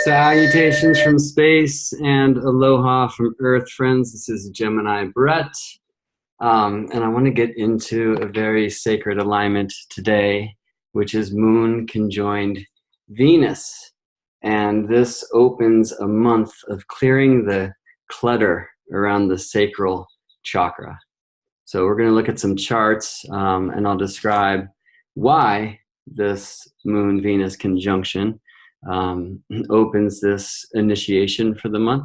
Salutations from space and aloha from Earth, friends. This is Gemini Brett, and I want to get into a very sacred alignment today, which is Moon conjoined Venus. And this opens a month of clearing the clutter around the Sacral Chakra. So we're going to look at some charts, and I'll describe why this Moon-Venus conjunction opens this initiation for the month.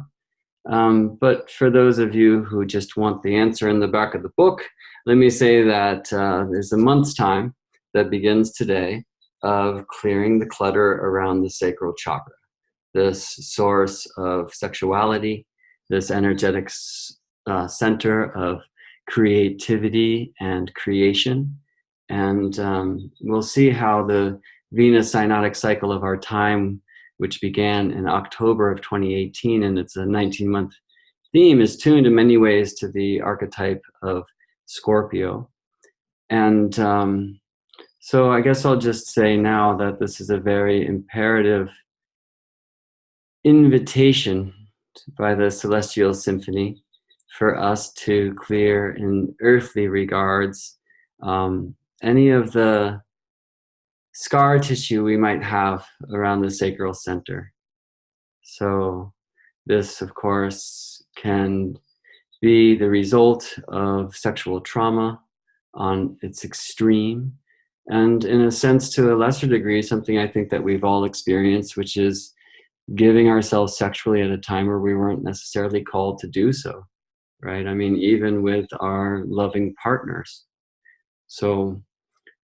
But for those of you who just want the answer in the back of the book, let me say that there's a month's time that begins today of clearing the clutter around the sacral chakra, this source of sexuality, this energetic center of creativity and creation. And we'll see how the Venus synodic cycle of our time, which began in October of 2018, and it's a 19-month theme, is tuned in many ways to the archetype of Scorpio. And so I guess I'll just say now that this is a very imperative invitation by the Celestial Symphony for us to clear in earthly regards any of the scar tissue we might have around the sacral center. So this, of course, can be the result of sexual trauma on its extreme, and in a sense, to a lesser degree, something I think that we've all experienced, which is giving ourselves sexually at a time where we weren't necessarily called to do so, right? I mean, even with our loving partners. So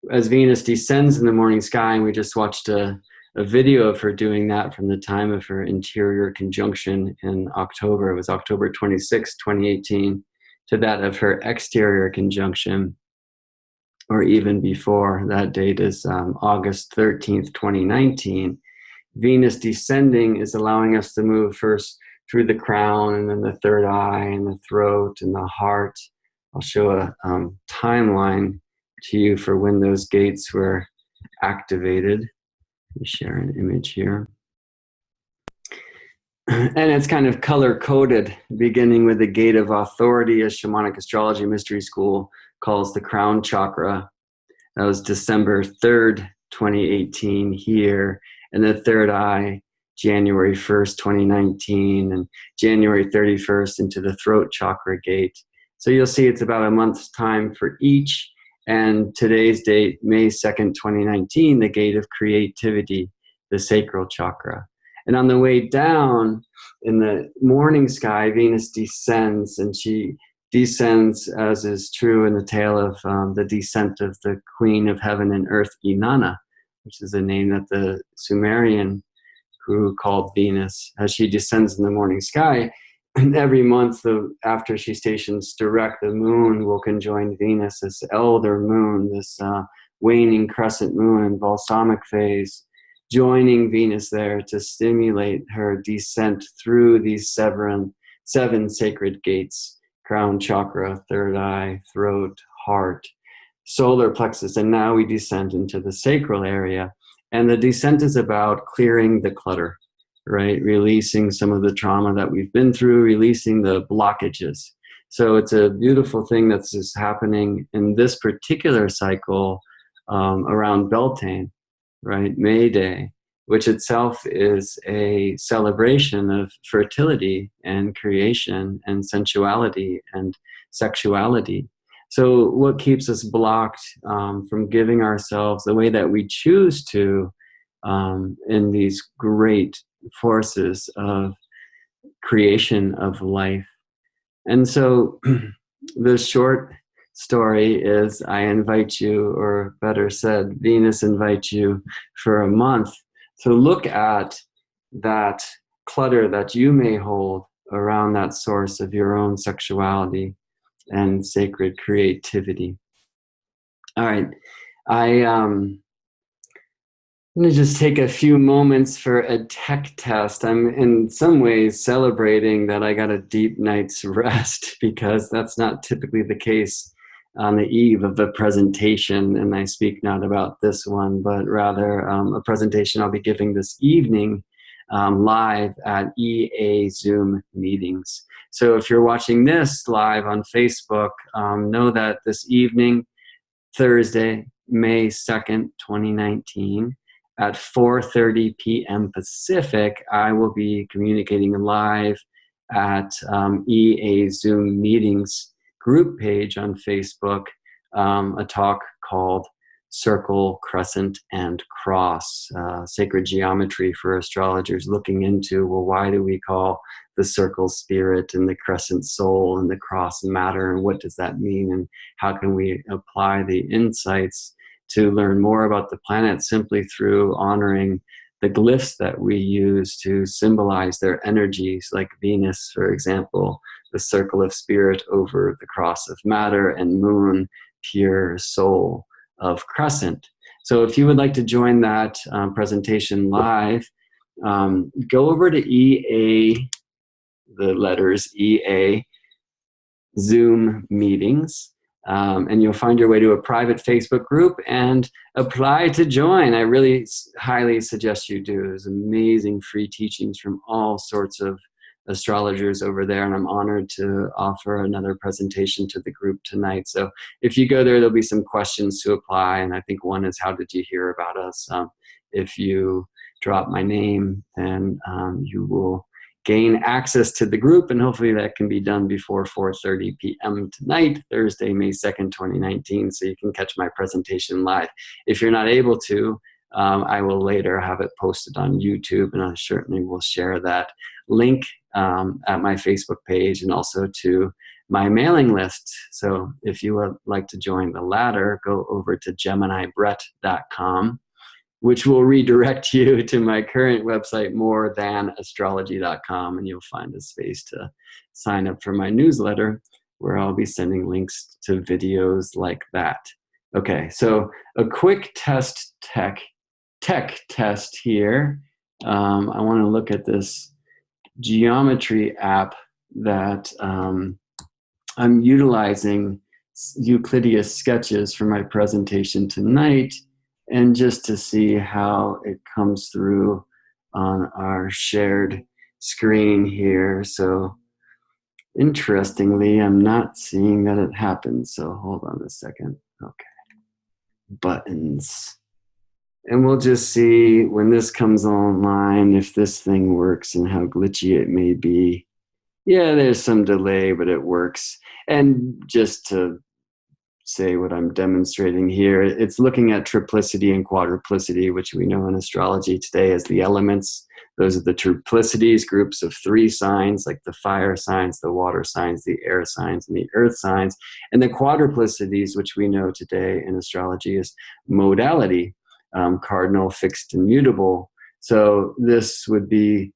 as Venus descends in the morning sky, and we just watched a video of her doing that from the time of her interior conjunction in October. It was October 26, 2018, to that of her exterior conjunction, or even before. That date is August 13th, 2019. Venus descending is allowing us to move first through the crown, and then the third eye, and the throat, and the heart. I'll show a timeline to you for when those gates were activated. Let me share an image here. And it's kind of color-coded, beginning with the gate of authority, as Shamanic Astrology Mystery School calls the crown chakra. That was December 3rd, 2018 here. And the third eye, January 1st, 2019, and January 31st into the throat chakra gate. So you'll see it's about a month's time for each. And today's date, May 2nd, 2019, the gate of creativity, the sacral chakra. And on the way down in the morning sky, Venus descends, and she descends, as is true in the tale of the descent of the Queen of Heaven and Earth, Inanna, which is a name that the Sumerian who called Venus, as she descends in the morning sky. And every month after she stations direct, the moon will conjoin Venus, this elder moon, this waning crescent moon in balsamic phase, joining Venus there to stimulate her descent through these seven sacred gates: crown chakra, third eye, throat, heart, solar plexus. And now we descend into the sacral area. And the descent is about clearing the clutter, right? Releasing some of the trauma that we've been through, releasing the blockages. So it's a beautiful thing that's just happening in this particular cycle around Beltane, right? May Day, which itself is a celebration of fertility and creation and sensuality and sexuality. So what keeps us blocked from giving ourselves the way that we choose to in these great forces of creation of life? And so the short story is, I invite you, or better said, Venus invites you for a month to look at that clutter that you may hold around that source of your own sexuality and sacred creativity. All right, I'm going to just take a few moments for a tech test. I'm in some ways celebrating that I got a deep night's rest, because that's not typically the case on the eve of a presentation. And I speak not about this one, but rather a presentation I'll be giving this evening live at EA Zoom meetings. So if you're watching this live on Facebook, know that this evening, Thursday, May 2nd, 2019, at 4:30 p.m. Pacific, I will be communicating live at EA Zoom meetings group page on Facebook, a talk called Circle, Crescent, and Cross, sacred geometry for astrologers, looking into, well, why do we call the circle spirit and the crescent soul and the cross matter, and what does that mean, and how can we apply the insights to learn more about the planet simply through honoring the glyphs that we use to symbolize their energies, like Venus, for example, the circle of spirit over the cross of matter, and Moon, pure soul of crescent. So if you would like to join that presentation live, go over to EA, the letters EA, Zoom meetings, and you'll find your way to a private Facebook group and apply to join. I really highly suggest you do. There's amazing free teachings from all sorts of astrologers over there, and I'm honored to offer another presentation to the group tonight. So if you go there, there'll be some questions to apply, and I think one is, how did you hear about us? If you drop my name, then you will gain access to the group, and hopefully that can be done before 4:30 p.m. tonight, Thursday, May 2nd, 2019, so you can catch my presentation live. If you're not able to, I will later have it posted on YouTube, and I certainly will share that link at my Facebook page and also to my mailing list. So if you would like to join the latter, go over to GeminiBrett.com, which will redirect you to my current website, morethan.astrology.com, and you'll find a space to sign up for my newsletter, where I'll be sending links to videos like that. Okay, so a quick tech test here. I want to look at this geometry app that I'm utilizing Euclidean sketches for my presentation tonight, and just to see how it comes through on our shared screen here. So interestingly, I'm not seeing that it happens. So hold on a second. Okay. Buttons. And we'll just see when this comes online if this thing works and how glitchy it may be. Yeah, there's some delay, but it works. And just to say what I'm demonstrating here, it's looking at triplicity and quadruplicity, which we know in astrology today as the elements. Those are the triplicities, groups of 3 signs, like the fire signs, the water signs, the air signs, and the earth signs. And the quadruplicities, which we know today in astrology, is modality, cardinal, fixed, and mutable. So this would be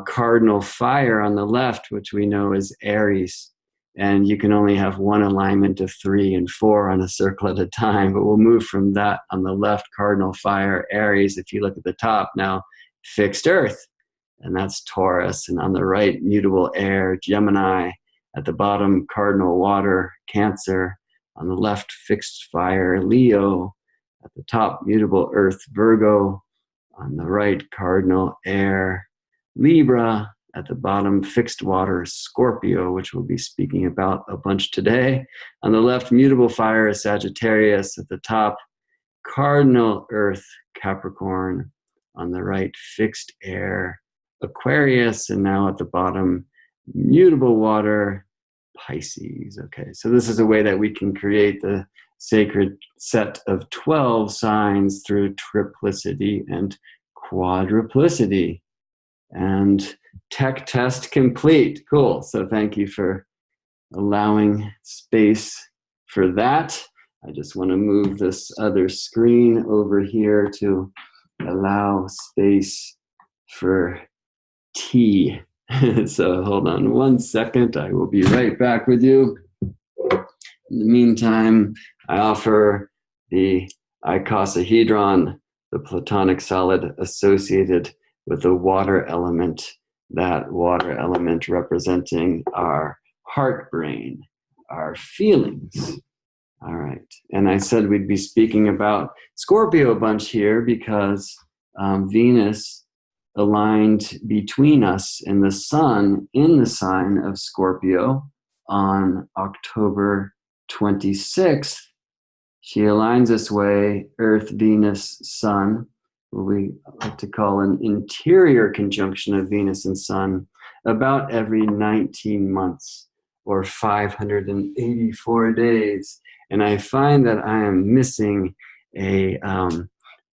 cardinal fire on the left, which we know is Aries. And you can only have one alignment of 3 and 4 on a circle at a time, but we'll move from that on the left, cardinal fire, Aries. If you look at the top now, fixed earth, and that's Taurus. And on the right, mutable air, Gemini. At the bottom, cardinal water, Cancer. On the left, fixed fire, Leo. At the top, mutable earth, Virgo. On the right, cardinal air, Libra. At the bottom, fixed water, Scorpio, which we'll be speaking about a bunch today. On the left, mutable fire, Sagittarius. At the top, cardinal earth, Capricorn. On the right, fixed air, Aquarius. And now at the bottom, mutable water, Pisces. Okay, so this is a way that we can create the sacred set of 12 signs through triplicity and quadruplicity. And tech test complete. Cool. So thank you for allowing space for that. I just want to move this other screen over here to allow space for tea. So hold on one second. I will be right back with you. In the meantime, I offer the icosahedron, the platonic solid associated with the water element, that water element representing our heart brain, our feelings. All right. And I said we'd be speaking about Scorpio a bunch here because Venus aligned between us and the sun in the sign of Scorpio on October 26th. She aligns this way, Earth, Venus, Sun, what we like to call an interior conjunction of Venus and Sun, about every 19 months or 584 days. And I find that I am missing a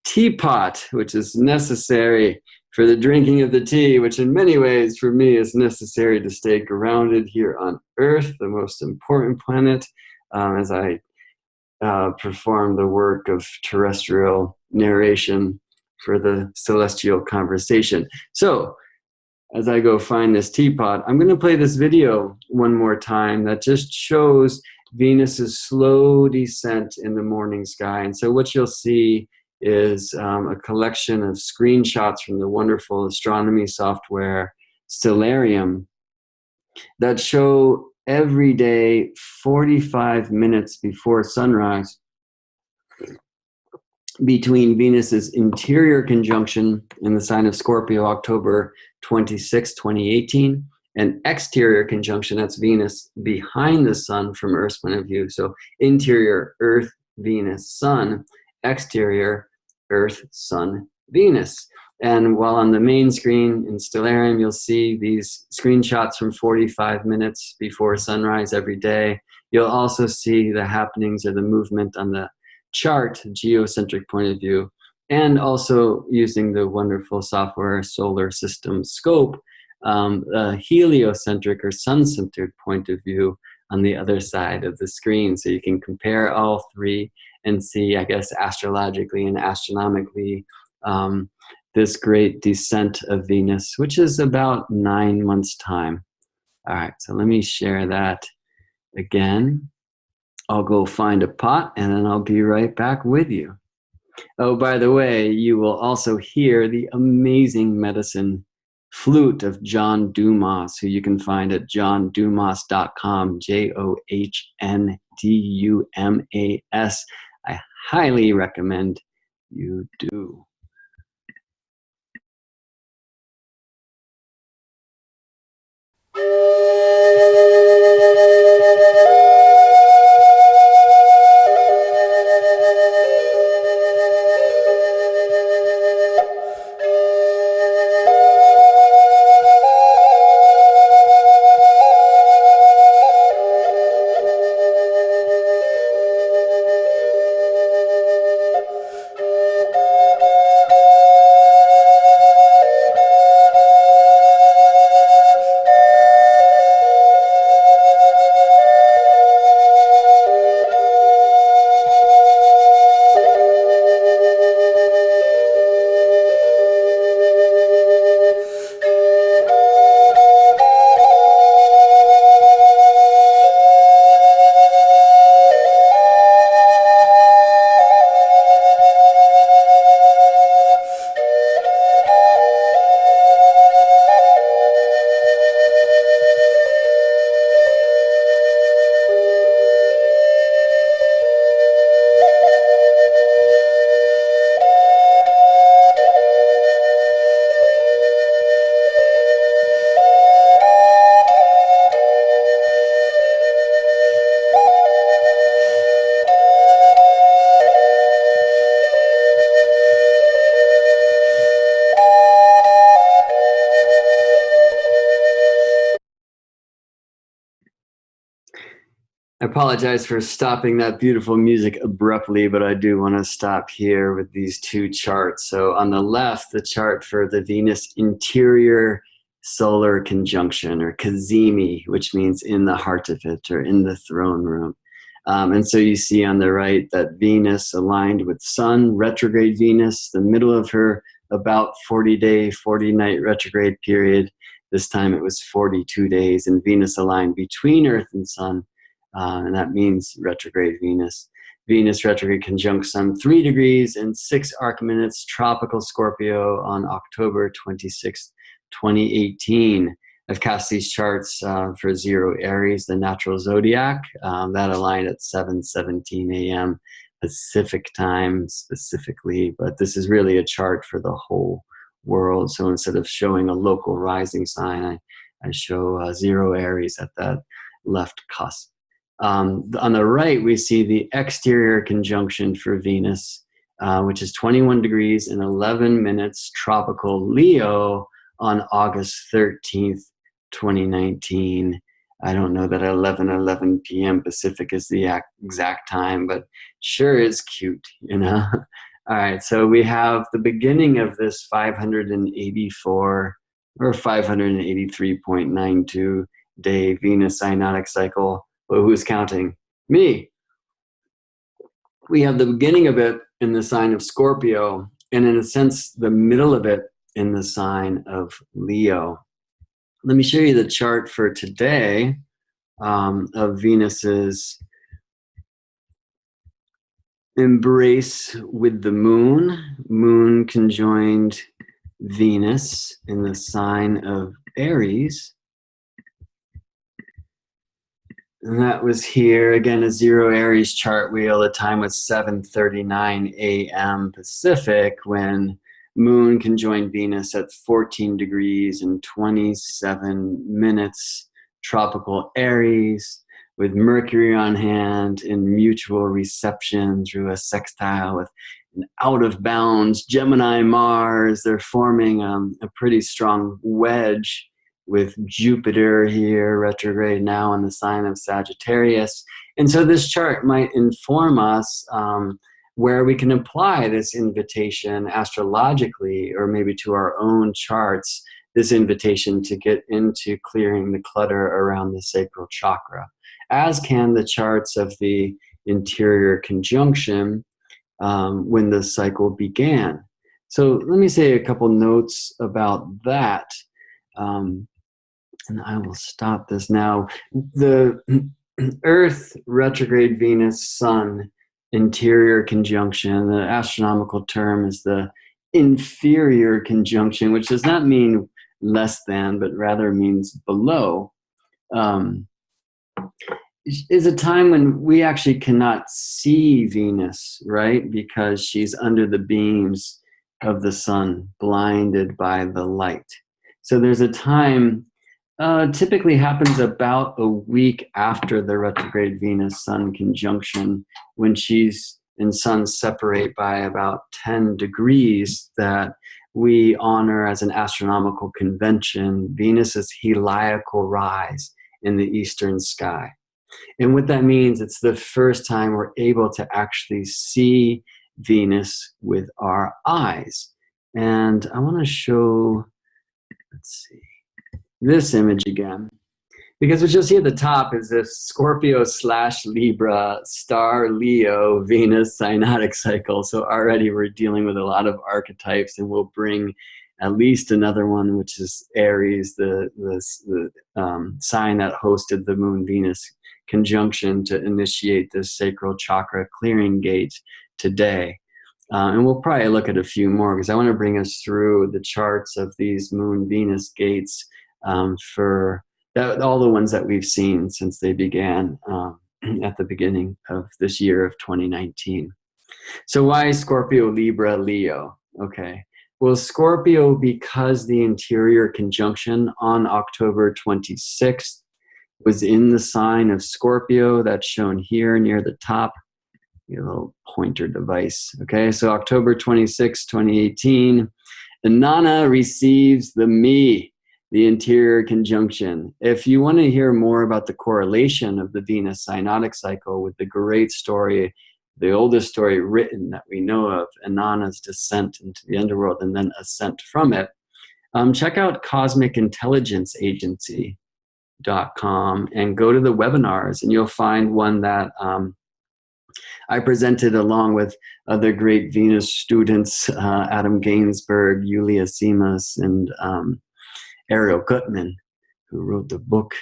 teapot, which is necessary for the drinking of the tea, which in many ways for me is necessary to stay grounded here on Earth, the most important planet, as I perform the work of terrestrial narration for the celestial conversation. So as I go find this teapot, I'm going to play this video one more time that just shows Venus's slow descent in the morning sky. And so what you'll see is a collection of screenshots from the wonderful astronomy software Stellarium that show every day 45 minutes before sunrise between Venus's interior conjunction in the sign of Scorpio, October 26, 2018, and exterior conjunction, that's Venus behind the sun from Earth's point of view. So interior, Earth, Venus, Sun, exterior, Earth, Sun, Venus. And while on the main screen in Stellarium, you'll see these screenshots from 45 minutes before sunrise every day. You'll also see the happenings or the movement on the chart, geocentric point of view, and also using the wonderful software solar system scope, a heliocentric or sun-centered point of view on the other side of the screen. So you can compare all three and see, I guess, astrologically and astronomically, this great descent of Venus, which is about 9 months' time. All right, so let me share that again. I'll go find a pot and then I'll be right back with you. Oh, by the way, you will also hear the amazing medicine flute of John Dumas, who you can find at johndumas.com, JOHNDUMAS. I highly recommend you do. I apologize for stopping that beautiful music abruptly, but I do want to stop here with these two charts. So on the left, the chart for the Venus interior solar conjunction, or cazimi, which means in the heart of it, or in the throne room. And so you see on the right that Venus aligned with Sun, retrograde Venus, the middle of her about 40-day, 40-night retrograde period. This time it was 42 days, and Venus aligned between Earth and Sun. And that means retrograde Venus. Venus retrograde conjunct Sun 3 degrees and 6 arc minutes, tropical Scorpio on October 26th, 2018. I've cast these charts for 0 Aries, the natural zodiac, that aligned at 7:17 a.m. Pacific time specifically, but this is really a chart for the whole world. So instead of showing a local rising sign, I show 0 Aries at that left cusp. On the right, we see the exterior conjunction for Venus, which is 21 degrees and 11 minutes tropical Leo on August 13th, 2019. I don't know that 11 p.m. Pacific is the exact time, but sure is cute, you know? All right, so we have the beginning of this 584 or 583.92 day Venus synodic cycle. But who's counting? Me. We have the beginning of it in the sign of Scorpio, and in a sense, the middle of it in the sign of Leo. Let me show you the chart for today of Venus's embrace with the moon conjoined Venus in the sign of Aries. And that was here, again, a 0 Aries chart wheel. The time was 7:39 a.m. Pacific when moon conjoined Venus at 14 degrees and 27 minutes tropical Aries, with Mercury on hand in mutual reception through a sextile with an out of bounds Gemini Mars. They're forming a pretty strong wedge with Jupiter here retrograde now in the sign of Sagittarius. And so this chart might inform us where we can apply this invitation astrologically, or maybe to our own charts, this invitation to get into clearing the clutter around the sacral chakra, as can the charts of the interior conjunction when the cycle began. So let me say a couple notes about that. And I will stop this now. The Earth, retrograde Venus, Sun, interior conjunction, the astronomical term is the inferior conjunction, which does not mean less than, but rather means below, is a time when we actually cannot see Venus, right? Because she's under the beams of the sun, blinded by the light. So there's a time, typically happens about a week after the retrograde Venus-Sun conjunction, when she's and Sun separate by about 10 degrees, that we honor as an astronomical convention Venus's heliacal rise in the eastern sky. And what that means, it's the first time we're able to actually see Venus with our eyes. And I want to show, let's see, this image again, because what you'll see at the top is this Scorpio / Libra star Leo Venus synodic cycle. So already we're dealing with a lot of archetypes, and we'll bring at least another one, which is Aries, the sign that hosted the Moon Venus conjunction, to initiate this sacral chakra clearing gate today. And we'll probably look at a few more, because I want to bring us through the charts of these Moon Venus gates for all the ones that we've seen since they began at the beginning of this year of 2019. So why Scorpio, Libra, Leo? Okay. Well, Scorpio, because the interior conjunction on October 26th was in the sign of Scorpio, that's shown here near the top, your little pointer device. Okay, so October 26, 2018, Inanna receives the me, the interior conjunction. If you want to hear more about the correlation of the Venus synodic cycle with the great story, the oldest story written that we know of, Inanna's descent into the underworld and then ascent from it, check out cosmicintelligenceagency.com and go to the webinars, and you'll find one that I presented along with other great Venus students, Adam Gainsberg, Yulia Simas, and Ariel Gutman, who wrote the book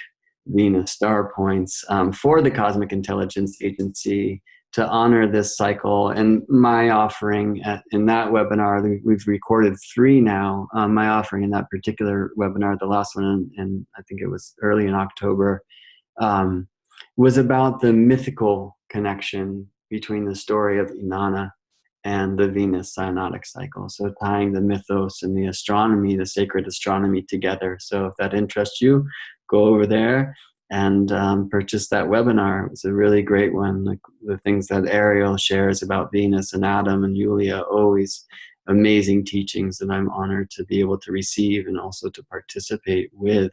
Venus Star Points, for the Cosmic Intelligence Agency, to honor this cycle. And my offering in that webinar, we've recorded 3 now, my offering in that particular webinar, the last one, and I think it was early in October, was about the mythical connection between the story of Inanna and the Venus synodic cycle. So tying the mythos and the astronomy, the sacred astronomy together. So if that interests you, go over there and purchase that webinar. It was a really great one. Like the things that Ariel shares about Venus and Adam and Julia, always amazing teachings that I'm honored to be able to receive and also to participate with.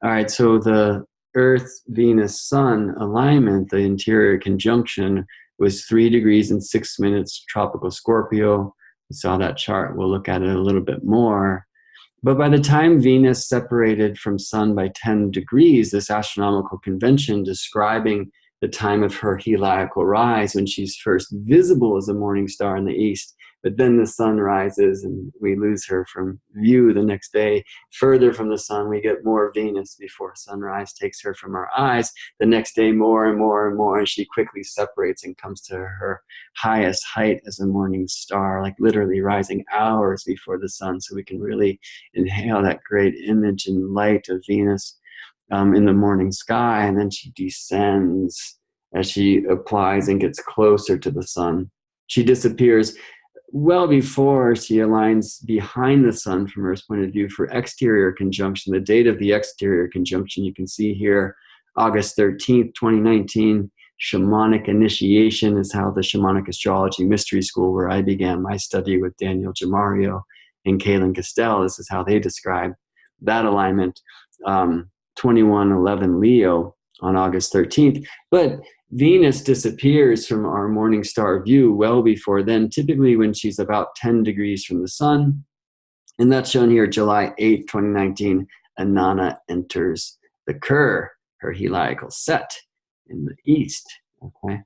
All right, so the Earth, Venus, Sun alignment, the interior conjunction, was 3 degrees and 6 minutes tropical Scorpio. We saw that chart. We'll look at it a little bit more. But by the time Venus separated from Sun by 10 degrees, this astronomical convention describing the time of her heliacal rise, when she's first visible as a morning star in the east, but then the sun rises and we lose her from view the next day. Further from the sun, we get more Venus before sunrise takes her from our eyes. The next day, more and more and more, and she quickly separates and comes to her highest height as a morning star, like literally rising hours before the sun, so we can really inhale that great image and light of Venus in the morning sky. And then she descends as she applies and gets closer to the sun. She disappears well before she aligns behind the sun from Earth's point of view for exterior conjunction. The date of the exterior conjunction you can see here, August 13th, 2019. Shamanic initiation is how the Shamanic Astrology Mystery School, where I began my study with Daniel Jamario and Kaylin Castell, this is how they describe that alignment. 2111 Leo on August 13th. But Venus disappears from our morning star view well before then, typically when she's about 10 degrees from the sun. And that's shown here, July 8th, 2019. Inanna enters the Cur, her heliacal set in the east. Okay.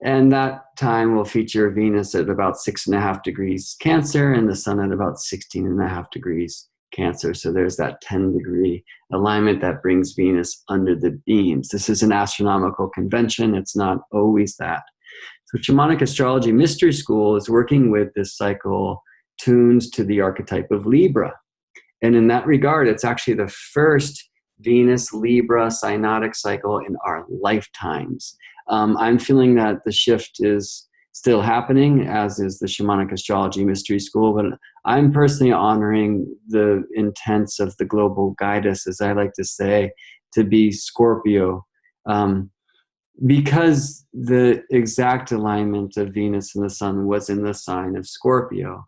And that time will feature Venus at about 6.5 degrees Cancer and the sun at about 16.5 degrees Cancer. So there's that 10-degree alignment that brings Venus under the beams. This is an astronomical convention. It's not always that. So Shamanic Astrology Mystery School is working with this cycle tuned to the archetype of Libra. And in that regard, it's actually the first Venus Libra synodic cycle in our lifetimes. I'm feeling that the shift is still happening, as is the Shamanic Astrology Mystery School, but I'm personally honoring the intents of the global guidance, as I like to say, to be Scorpio, because the exact alignment of Venus and the sun was in the sign of Scorpio.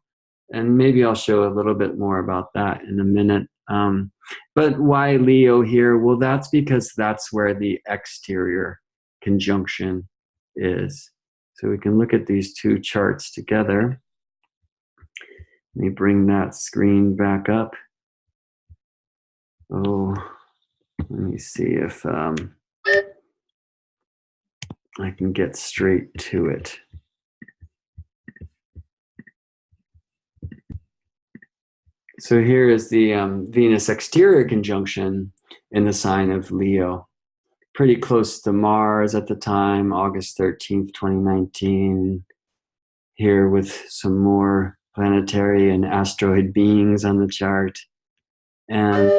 And maybe I'll show a little bit more about that in a minute. But why Leo here? Well, that's because that's where the exterior conjunction is. So we can look at these two charts together. Let me bring that screen back up. Oh, let me see if I can get straight to it. So here is the Venus exterior conjunction in the sign of Leo. Pretty close to Mars at the time, August 13th, 2019. Here with some more planetary and asteroid beings on the chart. And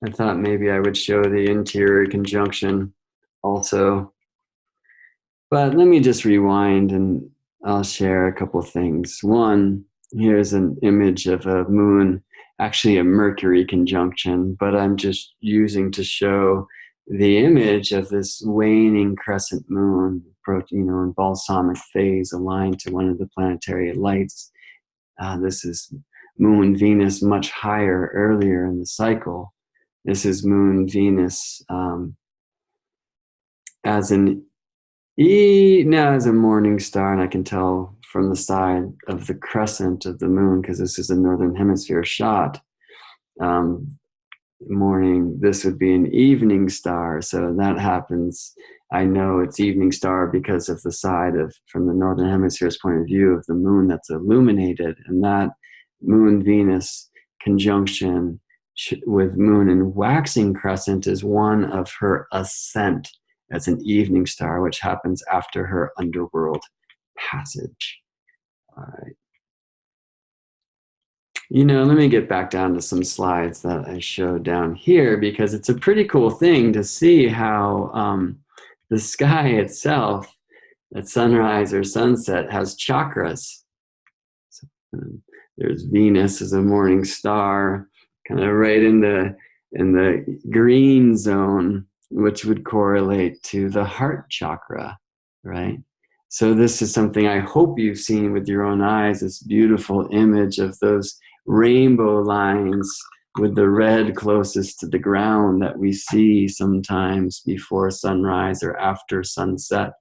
I thought maybe I would show the interior conjunction also. But let me just rewind and I'll share a couple things. One, here's an image of a moon, actually a Mercury conjunction, but I'm just using to show the image of this waning crescent moon, in balsamic phase aligned to one of the planetary lights. This is moon Venus much higher earlier in the cycle. This is moon Venus as a morning star, and I can tell from the side of the crescent of the moon, because this is a northern hemisphere shot. Morning, this would be an evening star, so that happens. I know it's evening star because of the side of, from the northern hemisphere's point of view, of the moon that's illuminated, and that moon Venus conjunction with moon and waxing crescent is one of her ascent as an evening star, which happens after her underworld passage. All right. Let me get back down to some slides that I showed down here, because it's a pretty cool thing to see how the sky itself at sunrise or sunset has chakras. So, there's Venus as a morning star, kind of right in the green zone, which would correlate to the heart chakra, right? So this is something I hope you've seen with your own eyes, this beautiful image of those rainbow lines with the red closest to the ground that we see sometimes before sunrise or after sunset,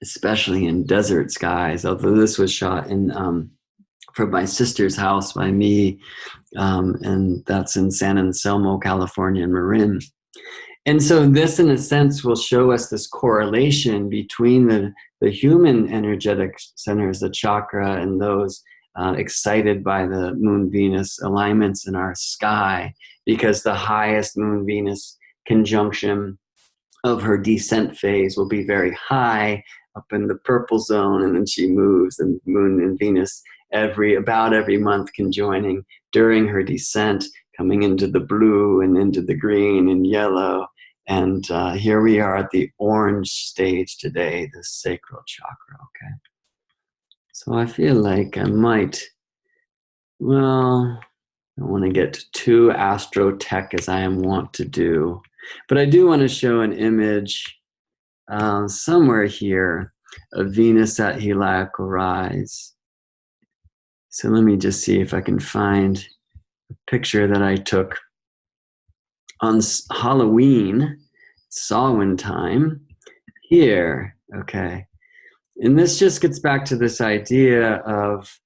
especially in desert skies, although this was shot in from my sister's house by me, and that's in San Anselmo, California, in Marin. And so this, in a sense, will show us this correlation between the human energetic centers, the chakra, and those excited by the Moon-Venus alignments in our sky, because the highest Moon-Venus conjunction of her descent phase will be very high up in the purple zone, and then she moves, and Moon and Venus about every month conjoining during her descent, coming into the blue and into the green and yellow. And here we are at the orange stage today, the sacral chakra, okay? So I feel like I might, well, I don't want to get too astro-tech as I am wont to do, but I do want to show an image somewhere here of Venus at heliacal rise. So let me just see if I can find a picture that I took on Halloween, Samhain time, here, okay. And this just gets back to this idea of,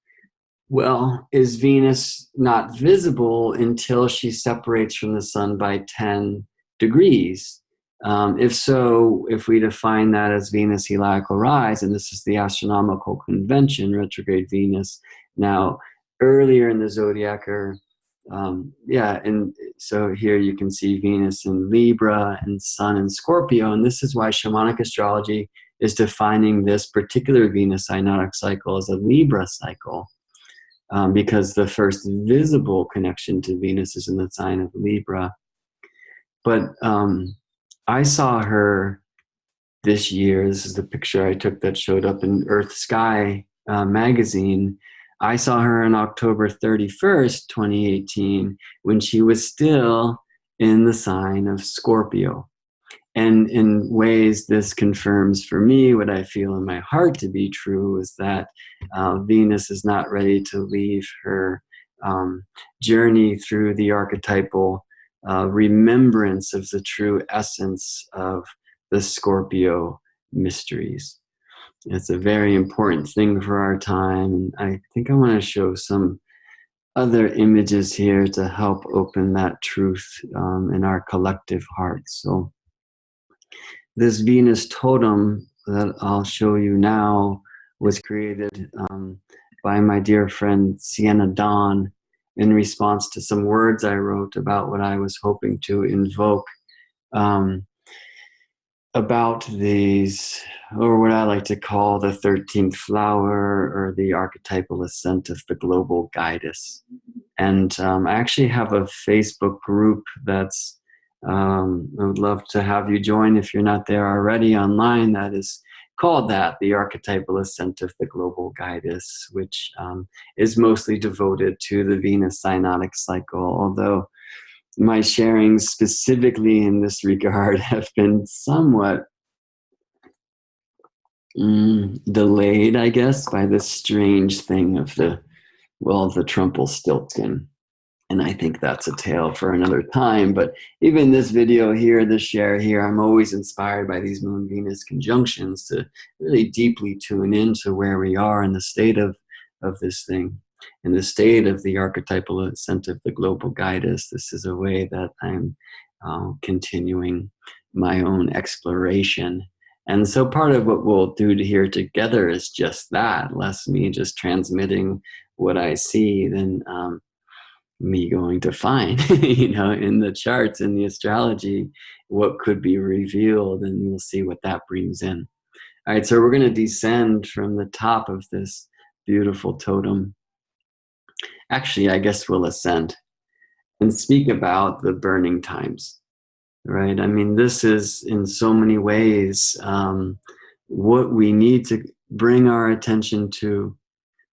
well, is Venus not visible until she separates from the sun by 10 degrees? If so, if we define that as Venus heliacal rise, and this is the astronomical convention, retrograde Venus, now earlier in the zodiac, or and so here you can see Venus in Libra and Sun in Scorpio, and this is why shamanic astrology is defining this particular Venus synodic cycle as a Libra cycle, because the first visible connection to Venus is in the sign of Libra. But I saw her this year. This is the picture I took that showed up in Earth Sky magazine. I saw her on October 31st, 2018, when she was still in the sign of Scorpio. And in ways, this confirms for me what I feel in my heart to be true, is that Venus is not ready to leave her journey through the archetypal remembrance of the true essence of the Scorpio mysteries. It's a very important thing for our time. I think I want to show some other images here to help open that truth in our collective hearts. So this Venus totem that I'll show you now was created by my dear friend Sienna Dawn in response to some words I wrote about what I was hoping to invoke about these, or what I like to call the 13th flower, or the archetypal ascent of the global goddess. And I actually have a Facebook group that's, I would love to have you join if you're not there already online, that is called that, the archetypal ascent of the global goddess, which is mostly devoted to the Venus synodic cycle, although my sharings specifically in this regard have been somewhat delayed, I guess, by this strange thing of the Trumpelstiltskin. And I think that's a tale for another time. But even this video here, this share here, I'm always inspired by these Moon-Venus conjunctions to really deeply tune into where we are in the state of this thing, in the state of the archetypal ascent of the global goddess. This is a way that I'm continuing my own exploration. And so part of what we'll do here together is just that, less me just transmitting what I see than me going to find, in the charts, in the astrology, what could be revealed, and we'll see what that brings in. All right, so we're going to descend from the top of this beautiful totem. Actually, I guess we'll ascend and speak about the burning times. right? I mean, this is in so many ways what we need to bring our attention to,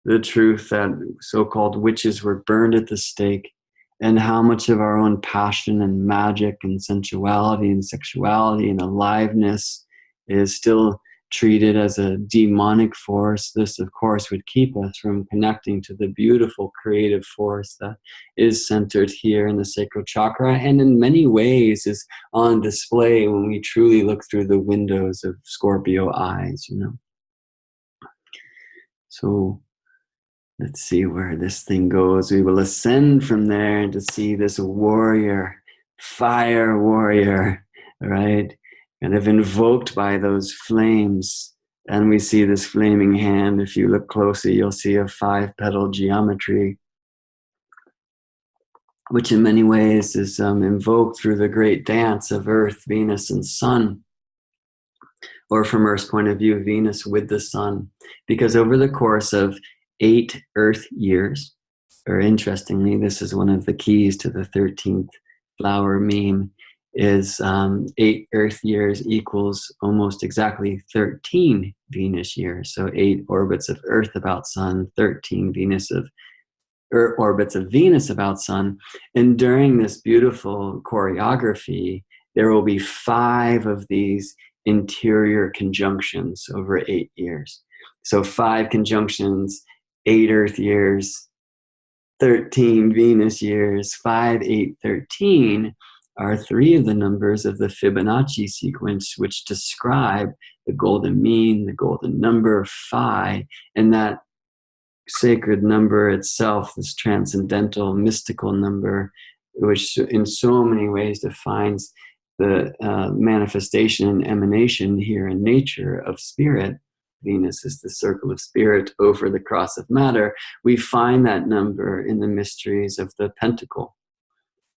the truth that so-called witches were burned at the stake, and how much of our own passion and magic and sensuality and sexuality and aliveness is still treated as a demonic force. This, of course, would keep us from connecting to the beautiful creative force that is centered here in the sacral chakra, and in many ways is on display when we truly look through the windows of Scorpio eyes, you know. So let's see where this thing goes. We will ascend from there to see this warrior, fire warrior, right? Kind of invoked by those flames. And we see this flaming hand. If you look closely, you'll see a 5-petal geometry, which in many ways is invoked through the great dance of Earth, Venus, and Sun. Or from Earth's point of view, Venus with the Sun. Because over the course of 8 Earth years, or interestingly, this is one of the keys to the 13th flower meme, is 8 Earth years equals almost exactly 13 Venus years. So 8 orbits of Earth about Sun, 13 orbits of Venus about Sun. And during this beautiful choreography, there will be 5 of these interior conjunctions over 8 years. So 5 conjunctions, 8 Earth years, 13 Venus years, 5, 8, 13 are 3 of the numbers of the Fibonacci sequence, which describe the golden mean, the golden number, phi, and that sacred number itself, this transcendental, mystical number, which in so many ways defines the manifestation and emanation here in nature of spirit. Venus is the circle of spirit over the cross of matter. We find that number in the mysteries of the pentacle,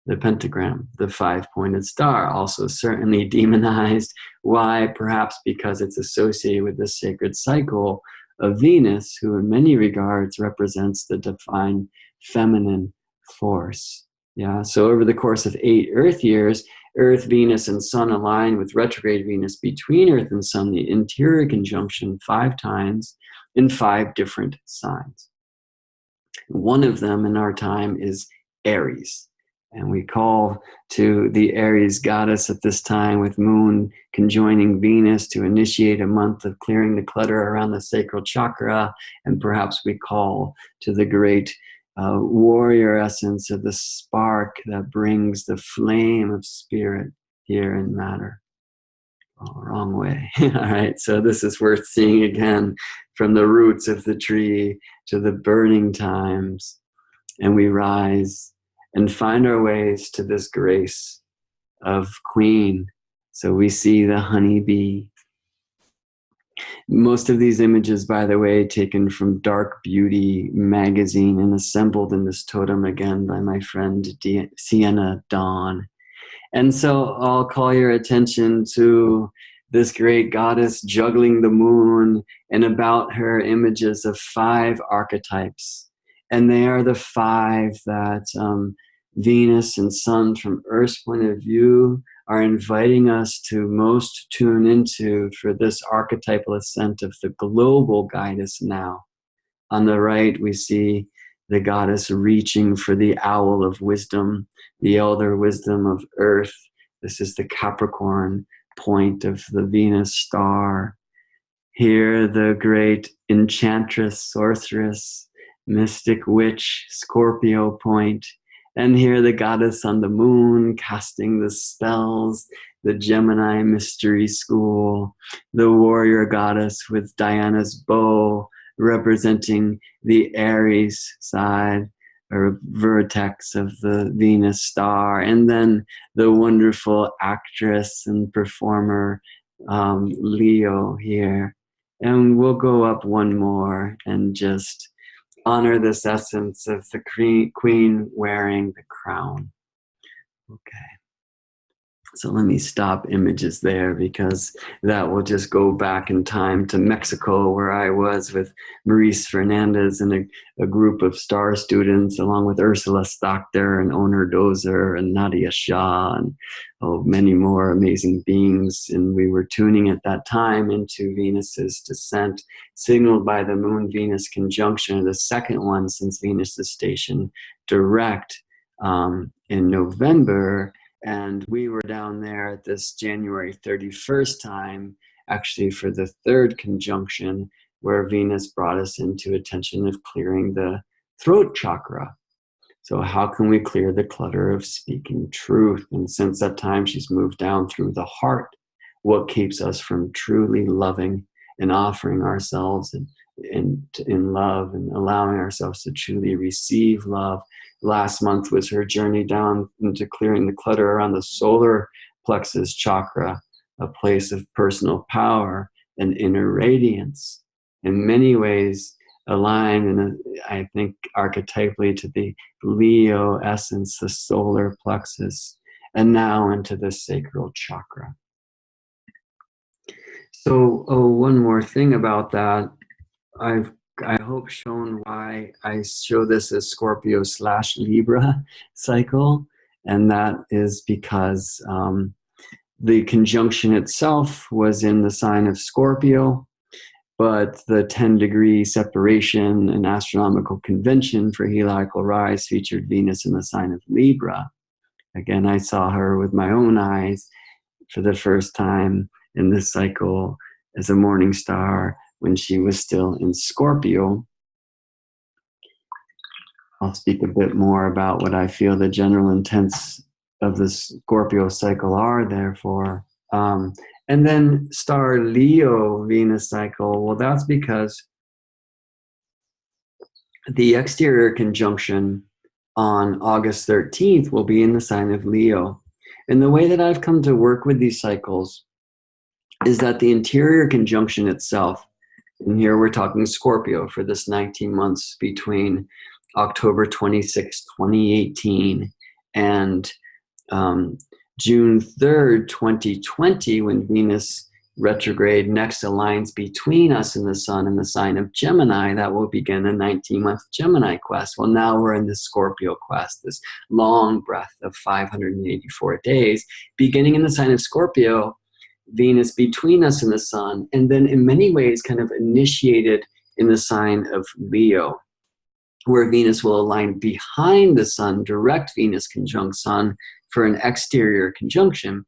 the pentagram, the 5-pointed star, also certainly demonized. Why? Perhaps because it's associated with the sacred cycle of Venus, who in many regards represents the divine feminine force. Yeah. So over the course of 8 Earth years, Earth, Venus, and Sun align with retrograde Venus between Earth and Sun, the interior conjunction 5 times in 5 different signs. One of them in our time is Aries. And we call to the Aries goddess at this time with Moon conjoining Venus to initiate a month of clearing the clutter around the sacral chakra. And perhaps we call to the great warrior essence of the spark that brings the flame of spirit here in matter. Oh, wrong way. All right, so this is worth seeing again, from the roots of the tree to the burning times. And we rise and find our ways to this grace of Queen. So we see the honeybee. Most of these images, by the way, taken from Dark Beauty magazine and assembled in this totem again by my friend Sienna Dawn. And so I'll call your attention to this great goddess juggling the moon, and about her images of 5 archetypes. And they are the 5 that Venus and Sun, from Earth's point of view, are inviting us to most tune into for this archetypal ascent of the global goddess now. On the right, we see the goddess reaching for the owl of wisdom, the elder wisdom of Earth. This is the Capricorn point of the Venus star. Here, the great enchantress, sorceress, mystic witch, Scorpio point. And here, the goddess on the moon casting the spells, the Gemini mystery school, the warrior goddess with Diana's bow, representing the Aries side or vertex of the Venus star, and then the wonderful actress and performer Leo here. And we'll go up one more and just honor this essence of the queen wearing the crown. Okay. So let me stop images there, because that will just go back in time to Mexico, where I was with Maurice Fernandez and a group of STAR students, along with Ursula Stockter and Oner Dozer and Nadia Shah and many more amazing beings. And we were tuning at that time into Venus's descent, signaled by the Moon-Venus conjunction, the second one since Venus's station direct in November. And we were down there at this January 31st time, actually for the third conjunction, where Venus brought us into attention of clearing the throat chakra. So how can we clear the clutter of speaking truth? And since that time, she's moved down through the heart. What keeps us from truly loving and offering ourselves in love and allowing ourselves to truly receive love? Last month was her journey down into clearing the clutter around the solar plexus chakra, a place of personal power and inner radiance. In many ways, aligned, and I think archetypally, to the Leo essence, the solar plexus, and now into the sacral chakra. So, one more thing about that. I hope shown why I show this as Scorpio/Libra cycle, and that is because the conjunction itself was in the sign of Scorpio, but the 10-degree separation and astronomical convention for heliacal rise featured Venus in the sign of Libra. Again, I saw her with my own eyes for the first time in this cycle as a morning star when she was still in Scorpio. I'll speak a bit more about what I feel the general intents of the Scorpio cycle are, therefore. And then star Leo Venus cycle, well, that's because the exterior conjunction on August 13th will be in the sign of Leo. And the way that I've come to work with these cycles is that the interior conjunction itself, and here we're talking Scorpio for this 19 months between October 26, 2018 and June 3rd, 2020, when Venus retrograde next aligns between us and the sun in the sign of Gemini. That will begin a 19-month Gemini quest. Well, now we're in the Scorpio quest, this long breath of 584 days, beginning in the sign of Scorpio, Venus between us and the sun, and then in many ways kind of initiated in the sign of Leo, where Venus will align behind the sun, direct Venus conjunct sun, for an exterior conjunction.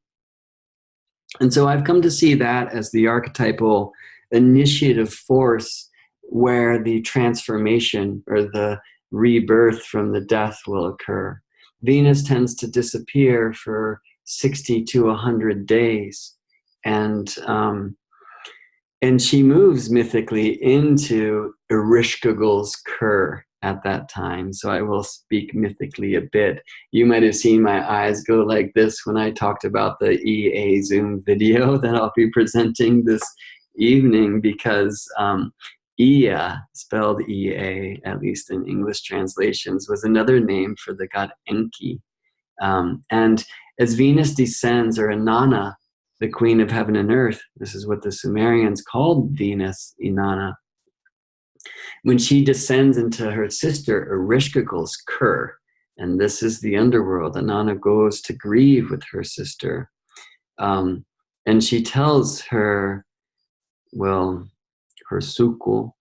And so I've come to see that as the archetypal initiative force where the transformation or the rebirth from the death will occur. Venus tends to disappear for 60 to 100 days. And she moves mythically into Erishkigal's Cur at that time. So I will speak mythically a bit. You might have seen my eyes go like this when I talked about the EA Zoom video that I'll be presenting this evening, because Ea, spelled EA, at least in English translations, was another name for the god Enki. And as Venus descends, or Inanna, the queen of heaven and earth, this is what the Sumerians called Venus, Inanna, when she descends into her sister Erishkigal's Cur, and this is the underworld, Inanna goes to grieve with her sister. And she tells her, well, her sukul,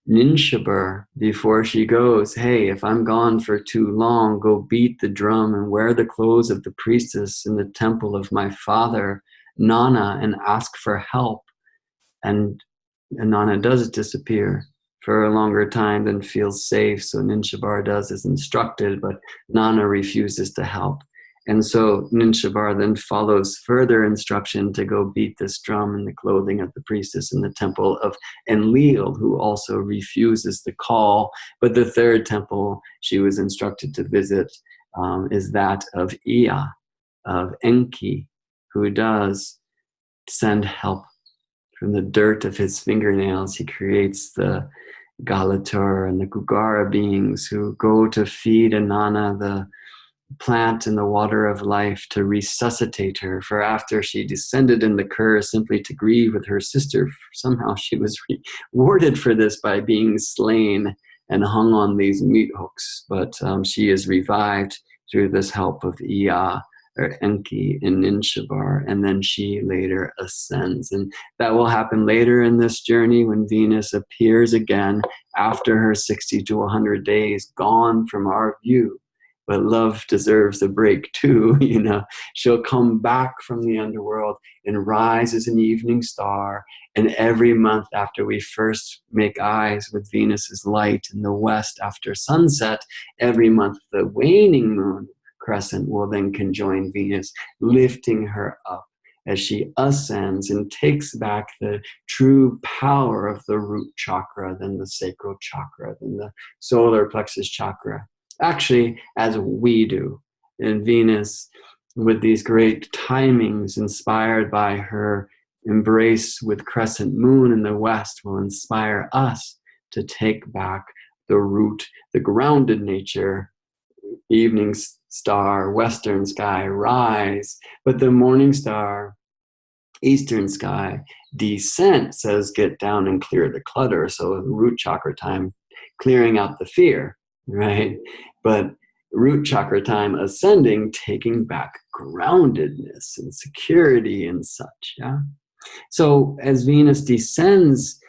Ninshabar, before she goes, hey, if I'm gone for too long, go beat the drum and wear the clothes of the priestess in the temple of my father, Nana, and ask for help. And Nana does disappear for a longer time than feels safe. So Ninshabar does as instructed, but Nana refuses to help. And so Ninshabar then follows further instruction to go beat this drum in the clothing of the priestess in the temple of Enlil, who also refuses the call. But the third temple she was instructed to visit is that of Ea, of Enki, who does send help. From the dirt of his fingernails, he creates the Galatur and the Gugara beings who go to feed Inanna, plant in the water of life to resuscitate her. For after she descended in the curse simply to grieve with her sister, somehow she was rewarded for this by being slain and hung on these meat hooks. But she is revived through this help of Ea, or Enki in Ninshabar, and then she later ascends. And that will happen later in this journey when Venus appears again after her 60 to 100 days, gone from our view. But love deserves a break too, you know. She'll come back from the underworld and rise as an evening star. And every month after we first make eyes with Venus's light in the west after sunset, every month the waning moon crescent will then conjoin Venus, lifting her up as she ascends and takes back the true power of the root chakra, then the sacral chakra, then the solar plexus chakra. Actually, as we do. And Venus, with these great timings inspired by her embrace with crescent moon in the west, will inspire us to take back the root, the grounded nature, evening star, western sky, rise. But the morning star, eastern sky, descent, says get down and clear the clutter. So root chakra time, clearing out the fear, right? But root chakra time, ascending, taking back groundedness and security and such, yeah? So as Venus descends,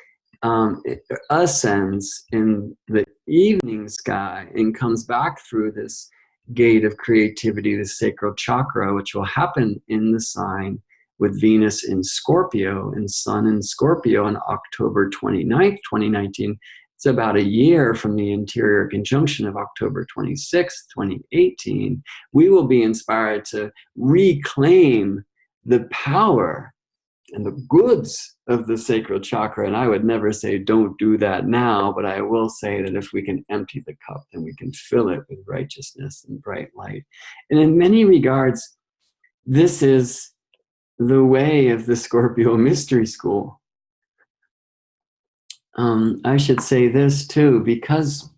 ascends in the evening sky and comes back through this gate of creativity, the sacral chakra, which will happen in the sign with Venus in Scorpio and Sun in Scorpio on October 29th, 2019. It's about a year from the interior conjunction of October 26th, 2018. We will be inspired to reclaim the power and the goods of the sacral chakra. And I would never say don't do that now, but I will say that if we can empty the cup, then we can fill it with righteousness and bright light. And in many regards, this is the way of the Scorpio mystery school. I should say this too, because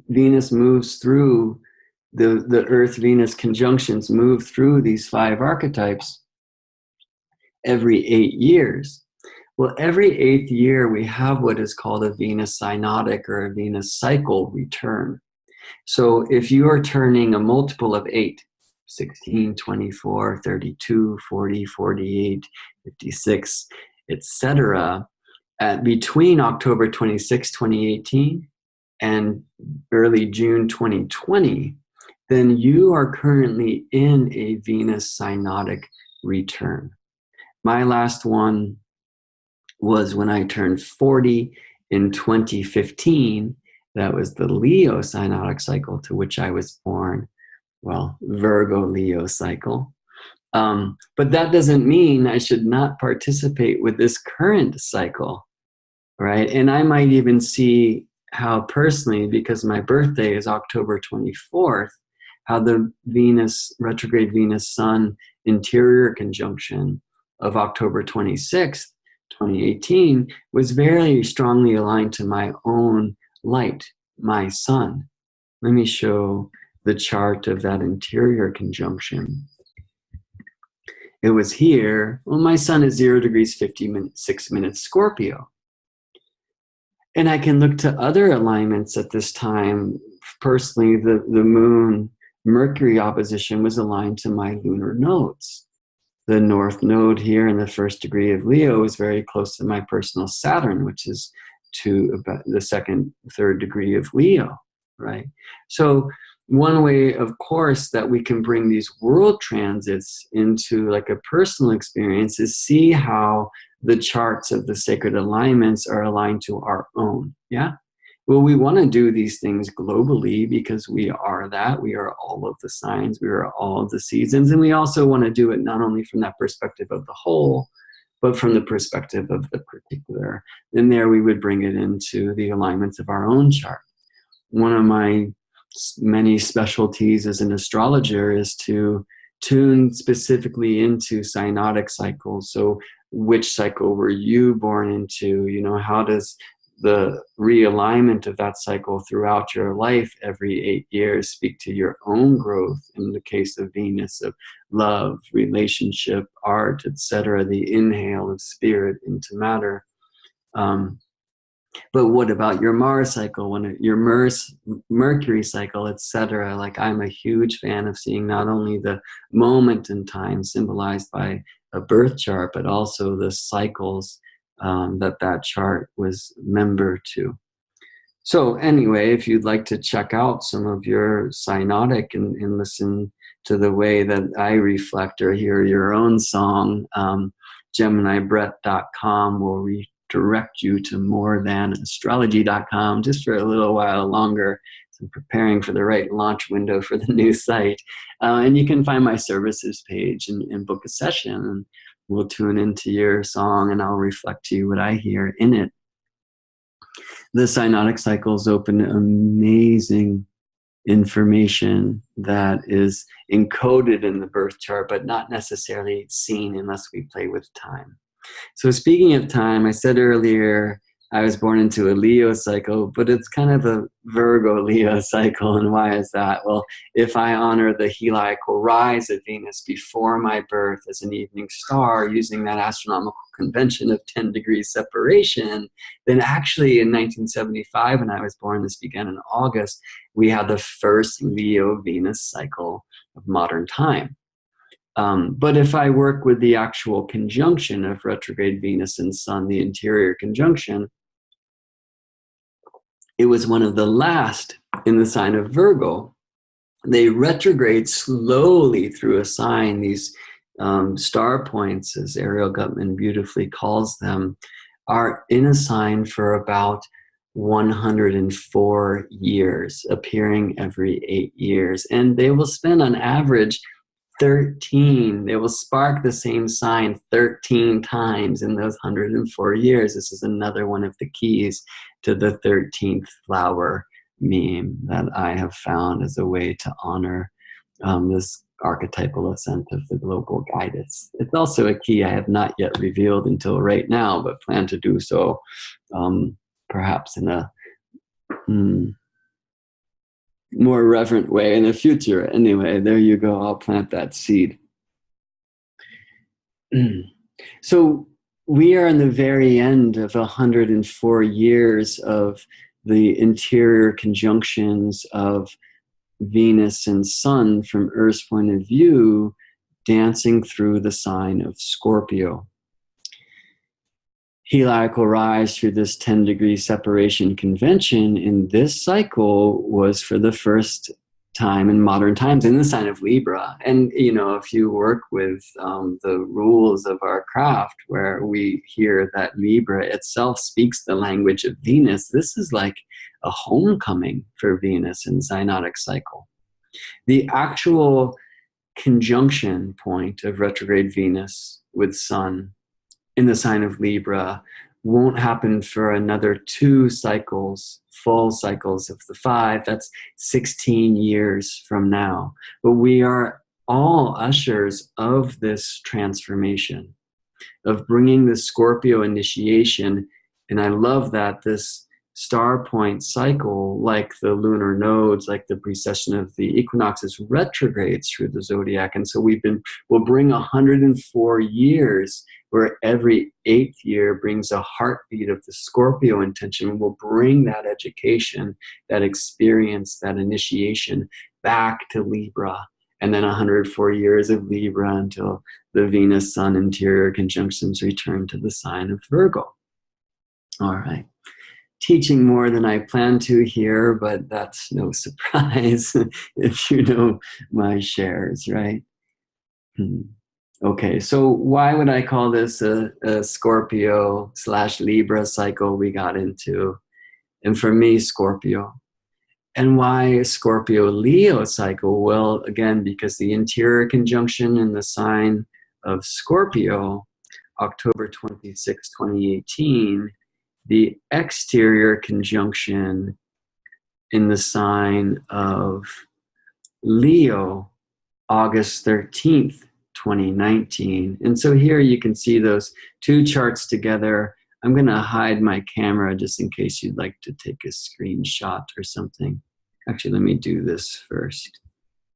Venus moves through the Earth-Venus conjunctions, move through these 5 archetypes every 8 years. Well, every 8th year, we have what is called a Venus synodic or a Venus cycle return. So if you are turning a multiple of 8, 16, 24, 32, 40, 48, 56, etc., between October 26, 2018 and early June 2020, then you are currently in a Venus synodic return. My last one was when I turned 40 in 2015. That was the Leo synodic cycle to which I was born. Well, Virgo Leo cycle. But that doesn't mean I should not participate with this current cycle, right? And I might even see how personally, because my birthday is October 24th, how the Venus, retrograde Venus Sun interior conjunction of October 26th, 2018 was very strongly aligned to my own light, my sun. Let me show the chart of that interior conjunction. It was here. Well, my sun is 0 degrees 6 minutes Scorpio. And I can look to other alignments at this time. Personally, the moon Mercury opposition was aligned to my lunar nodes. The north node here in the 1st degree of Leo is very close to my personal Saturn, which is to about the 2nd, 3rd degree of Leo, right? So one way, of course, that we can bring these world transits into like a personal experience is see how the charts of the sacred alignments are aligned to our own, yeah? Well, we want to do these things globally because we are that. We are all of the signs. We are all of the seasons. And we also want to do it not only from that perspective of the whole, but from the perspective of the particular. And there we would bring it into the alignments of our own chart. One of my many specialties as an astrologer is to tune specifically into synodic cycles. So which cycle were you born into? You know, how does the realignment of that cycle throughout your life every 8 years speak to your own growth in the case of Venus, of love, relationship, art, etc., the inhale of spirit into matter. But what about your Mars cycle, your Mercury cycle, etc.? Like, I'm a huge fan of seeing not only the moment in time symbolized by a birth chart, but also the cycles that chart was member to. So anyway, if you'd like to check out some of your cynotic and listen to the way that I reflect or hear your own song, GeminiBrett.com will redirect you to more than astrology.com just for a little while longer. So I'm preparing for the right launch window for the new site. And you can find my services page and book a session. And we'll tune into your song and I'll reflect to you what I hear in it. The cynotic cycles open amazing information that is encoded in the birth chart, but not necessarily seen unless we play with time. So speaking of time, I said earlier I was born into a Leo cycle, but it's kind of a Virgo-Leo cycle. And why is that? Well, if I honor the heliacal rise of Venus before my birth as an evening star, using that astronomical convention of 10 degrees separation, then actually in 1975, when I was born, this began in August, we had the first Leo-Venus cycle of modern time. But if I work with the actual conjunction of retrograde Venus and Sun, the interior conjunction, it was one of the last in the sign of Virgo. They retrograde slowly through a sign. These star points, as Ariel Gutman beautifully calls them, are in a sign for about 104 years, appearing every 8 years. And they will spend on average 13. They will spark the same sign 13 times in those 104 years. This is another one of the keys to the 13th flower meme that I have found as a way to honor this archetypal ascent of the global guidance. It's also a key I have not yet revealed until right now, but plan to do so perhaps in a more reverent way in the future. Anyway, there you go. I'll plant that seed. So we are in the very end of 104 years of the interior conjunctions of Venus and Sun from Earth's point of view, dancing through the sign of Scorpio. Heliacal rise through this 10-degree separation convention in this cycle was for the first time in modern times in the sign of Libra. And, you know, if you work with the rules of our craft, where we hear that Libra itself speaks the language of Venus, this is like a homecoming for Venus in Cynotic cycle. The actual conjunction point of retrograde Venus with Sun in the sign of Libra won't happen for another 2 cycles, full cycles of the 5. That's 16 years from now. But we are all ushers of this transformation, of bringing the Scorpio initiation. And I love that this star point cycle, like the lunar nodes, like the precession of the equinoxes, retrogrades through the zodiac. And so we'll bring 104 years where every 8th year brings a heartbeat of the Scorpio intention. We'll bring that education, that experience, that initiation back to Libra. And then 104 years of Libra until the Venus-Sun interior conjunctions return to the sign of Virgo. All right. Teaching more than I plan to here, but that's no surprise if you know my shares, right? Okay, so why would I call this a Scorpio/Libra cycle we got into? And for me, Scorpio. And why Scorpio-Leo cycle? Well, again, because the interior conjunction in the sign of Scorpio, October 26, 2018, the exterior conjunction in the sign of Leo, August 13th, 2019. And so here you can see those 2 charts together. I'm going to hide my camera just in case you'd like to take a screenshot or something. Actually, let me do this first.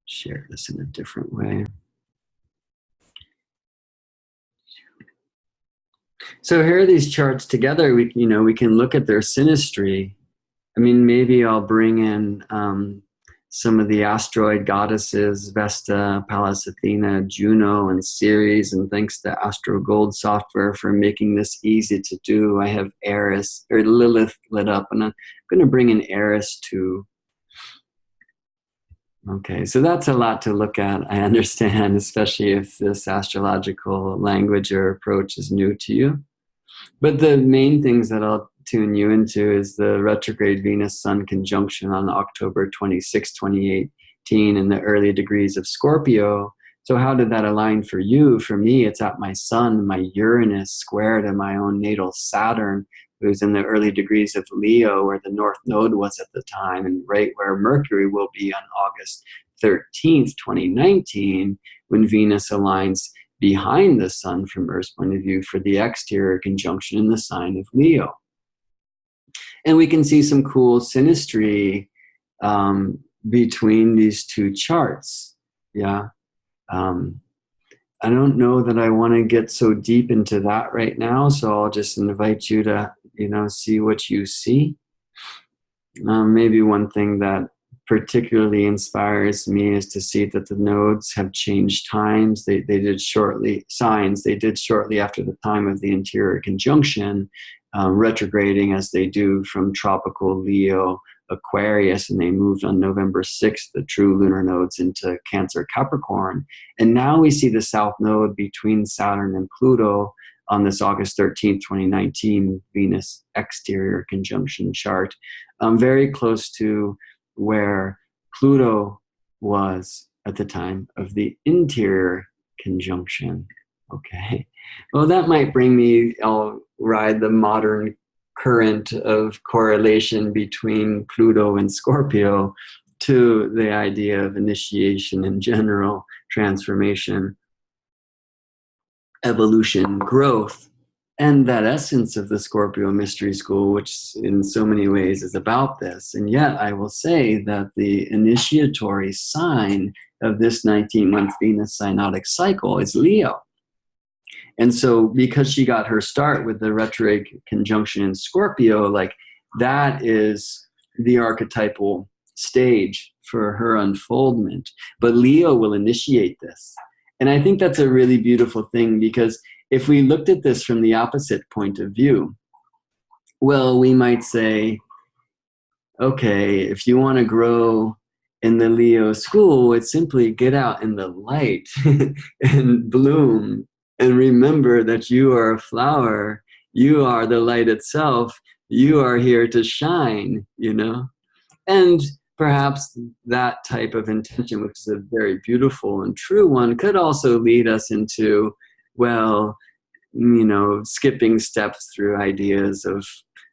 Share this in a different way. So here are these charts together. We can look at their synastry. I mean, maybe I'll bring in some of the asteroid goddesses, Vesta, Pallas Athena, Juno, and Ceres, and thanks to Astro Gold software for making this easy to do. I have Eris, or Lilith lit up, and I'm going to bring in Eris too. Okay, so that's a lot to look at, I understand, especially if this astrological language or approach is new to you. But the main things that I'll tune you into is the retrograde Venus-Sun conjunction on October 26, 2018 in the early degrees of Scorpio. So how did that align for you? For me, it's at my Sun, my Uranus, square to my own natal Saturn, who's in the early degrees of Leo, where the North Node was at the time, and right where Mercury will be on August 13th, 2019, when Venus aligns behind the Sun from Earth's point of view for the exterior conjunction in the sign of Leo. And we can see some cool synastry between these two charts. Yeah. I don't know that I want to get so deep into that right now, so I'll just invite you to, see what you see. Maybe one thing that particularly inspires me is to see that the nodes have changed times. They did shortly after the time of the interior conjunction, retrograding as they do from tropical Leo Aquarius, and they moved on November 6th, the true lunar nodes, into Cancer Capricorn. And now we see the South Node between Saturn and Pluto on this August 13th, 2019 Venus exterior conjunction chart, very close to where Pluto was at the time of the interior conjunction. Okay, well, that might bring me, I'll ride the modern current of correlation between Pluto and Scorpio to the idea of initiation in general, transformation, evolution, growth, and that essence of the Scorpio Mystery School, which in so many ways is about this. And yet I will say that the initiatory sign of this 19-month Venus synodic cycle is Leo. And so because she got her start with the retrograde conjunction in Scorpio, like that is the archetypal stage for her unfoldment. But Leo will initiate this. And I think that's a really beautiful thing, because if we looked at this from the opposite point of view, well, we might say, okay, if you want to grow in the Leo school, it's simply get out in the light and bloom. And remember that you are a flower, you are the light itself, you are here to shine, And perhaps that type of intention, which is a very beautiful and true one, could also lead us into, skipping steps through ideas of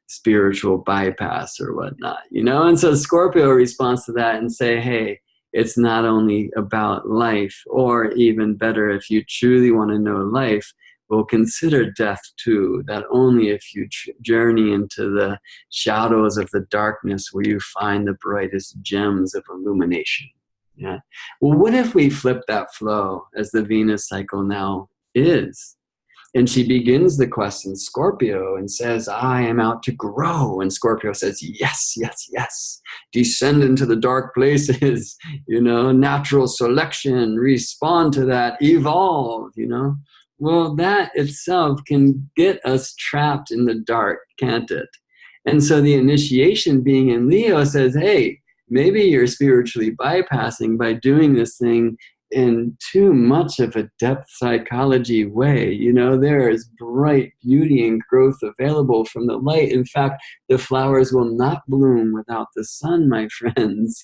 spiritual bypass or whatnot, And so Scorpio responds to that and say, hey, it's not only about life, or even better, if you truly want to know life, well, consider death too, that only if you journey into the shadows of the darkness will you find the brightest gems of illumination. Yeah. Well, what if we flip that flow as the Venus cycle now is? And she begins the quest in Scorpio and says, I am out to grow. And Scorpio says, yes, yes, yes. Descend into the dark places, natural selection, respond to that, evolve, Well, that itself can get us trapped in the dark, can't it? And so the initiation being in Leo says, hey, maybe you're spiritually bypassing by doing this thing in too much of a depth psychology way. There is bright beauty and growth available from the light. In fact, the flowers will not bloom without the sun, my friends,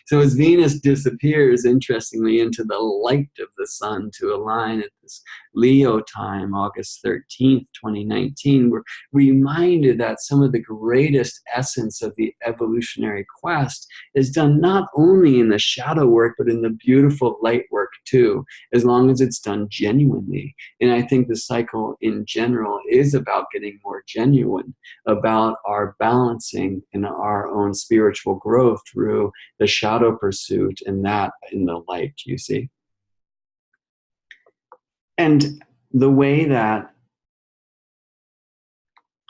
So as Venus disappears, interestingly, into the light of the sun to align at this Leo time, August 13th, 2019, we're reminded that some of the greatest essence of the evolutionary quest is done not only in the shadow work, but in the beautiful light work too, as long as it's done genuinely. And I think the cycle in general is about getting more genuine, about our balancing in our own spiritual growth through the shadow pursuit and that in the light, you see. And the way that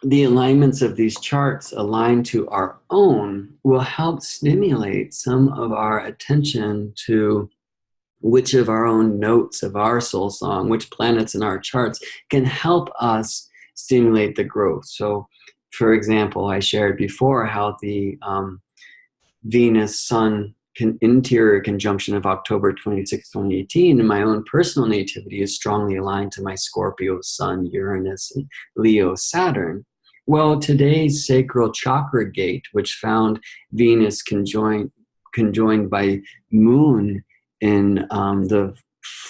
the alignments of these charts align to our own will help stimulate some of our attention to which of our own notes of our soul song, which planets in our charts can help us stimulate the growth. So, for example, I shared before how the Venus-Sun interior conjunction of October 26, 2018 in my own personal nativity is strongly aligned to my Scorpio Sun, Uranus, and Leo Saturn. Well, today's Sacral Chakra gate, which found Venus conjoined by Moon in the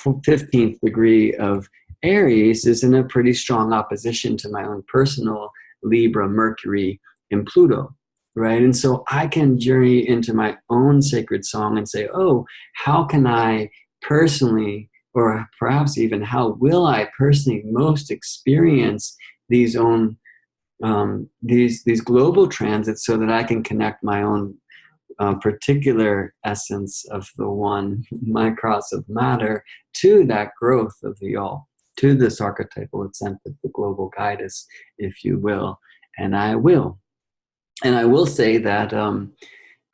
15th degree of Aries, is in a pretty strong opposition to my own personal Libra, Mercury, and Pluto. Right? And so I can journey into my own sacred song and say, oh, how can I personally, or perhaps even how will I personally most experience these these global transits so that I can connect my own particular essence of the one, my cross of matter, to that growth of the all, to this archetypal ascent of the global goddess, if you will. And I will. And I will say that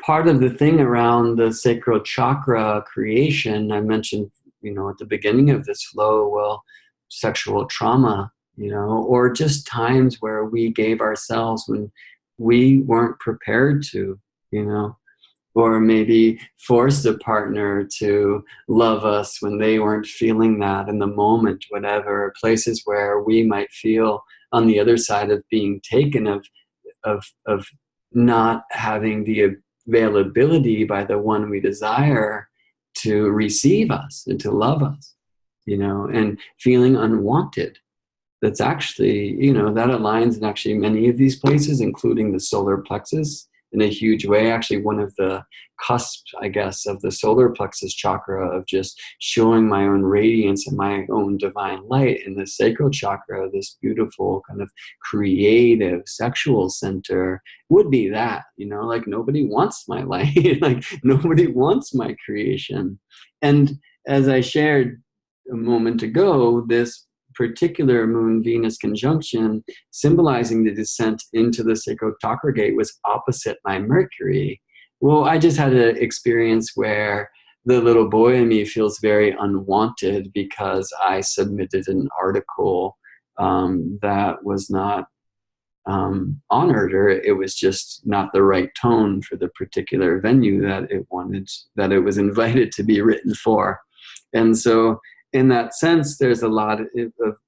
part of the thing around the sacral chakra creation, I mentioned, at the beginning of this flow, well, sexual trauma, or just times where we gave ourselves when we weren't prepared to, or maybe forced a partner to love us when they weren't feeling that in the moment, whatever, places where we might feel on the other side of being taken, of not having the availability by the one we desire to receive us and to love us, and feeling unwanted. That's actually, that aligns in actually many of these places, including the solar plexus in a huge way. Actually, one of the cusps, I guess, of the solar plexus chakra of just showing my own radiance and my own divine light, in the sacral chakra, this beautiful kind of creative sexual center, would be that, like nobody wants my light, like nobody wants my creation. And as I shared a moment ago, this particular Moon-Venus conjunction symbolizing the descent into the sacral chakra gate was opposite my Mercury. Well, I just had an experience where the little boy in me feels very unwanted because I submitted an article that was not honored, or it was just not the right tone for the particular venue that it was invited to be written for. And so in that sense, there's a lot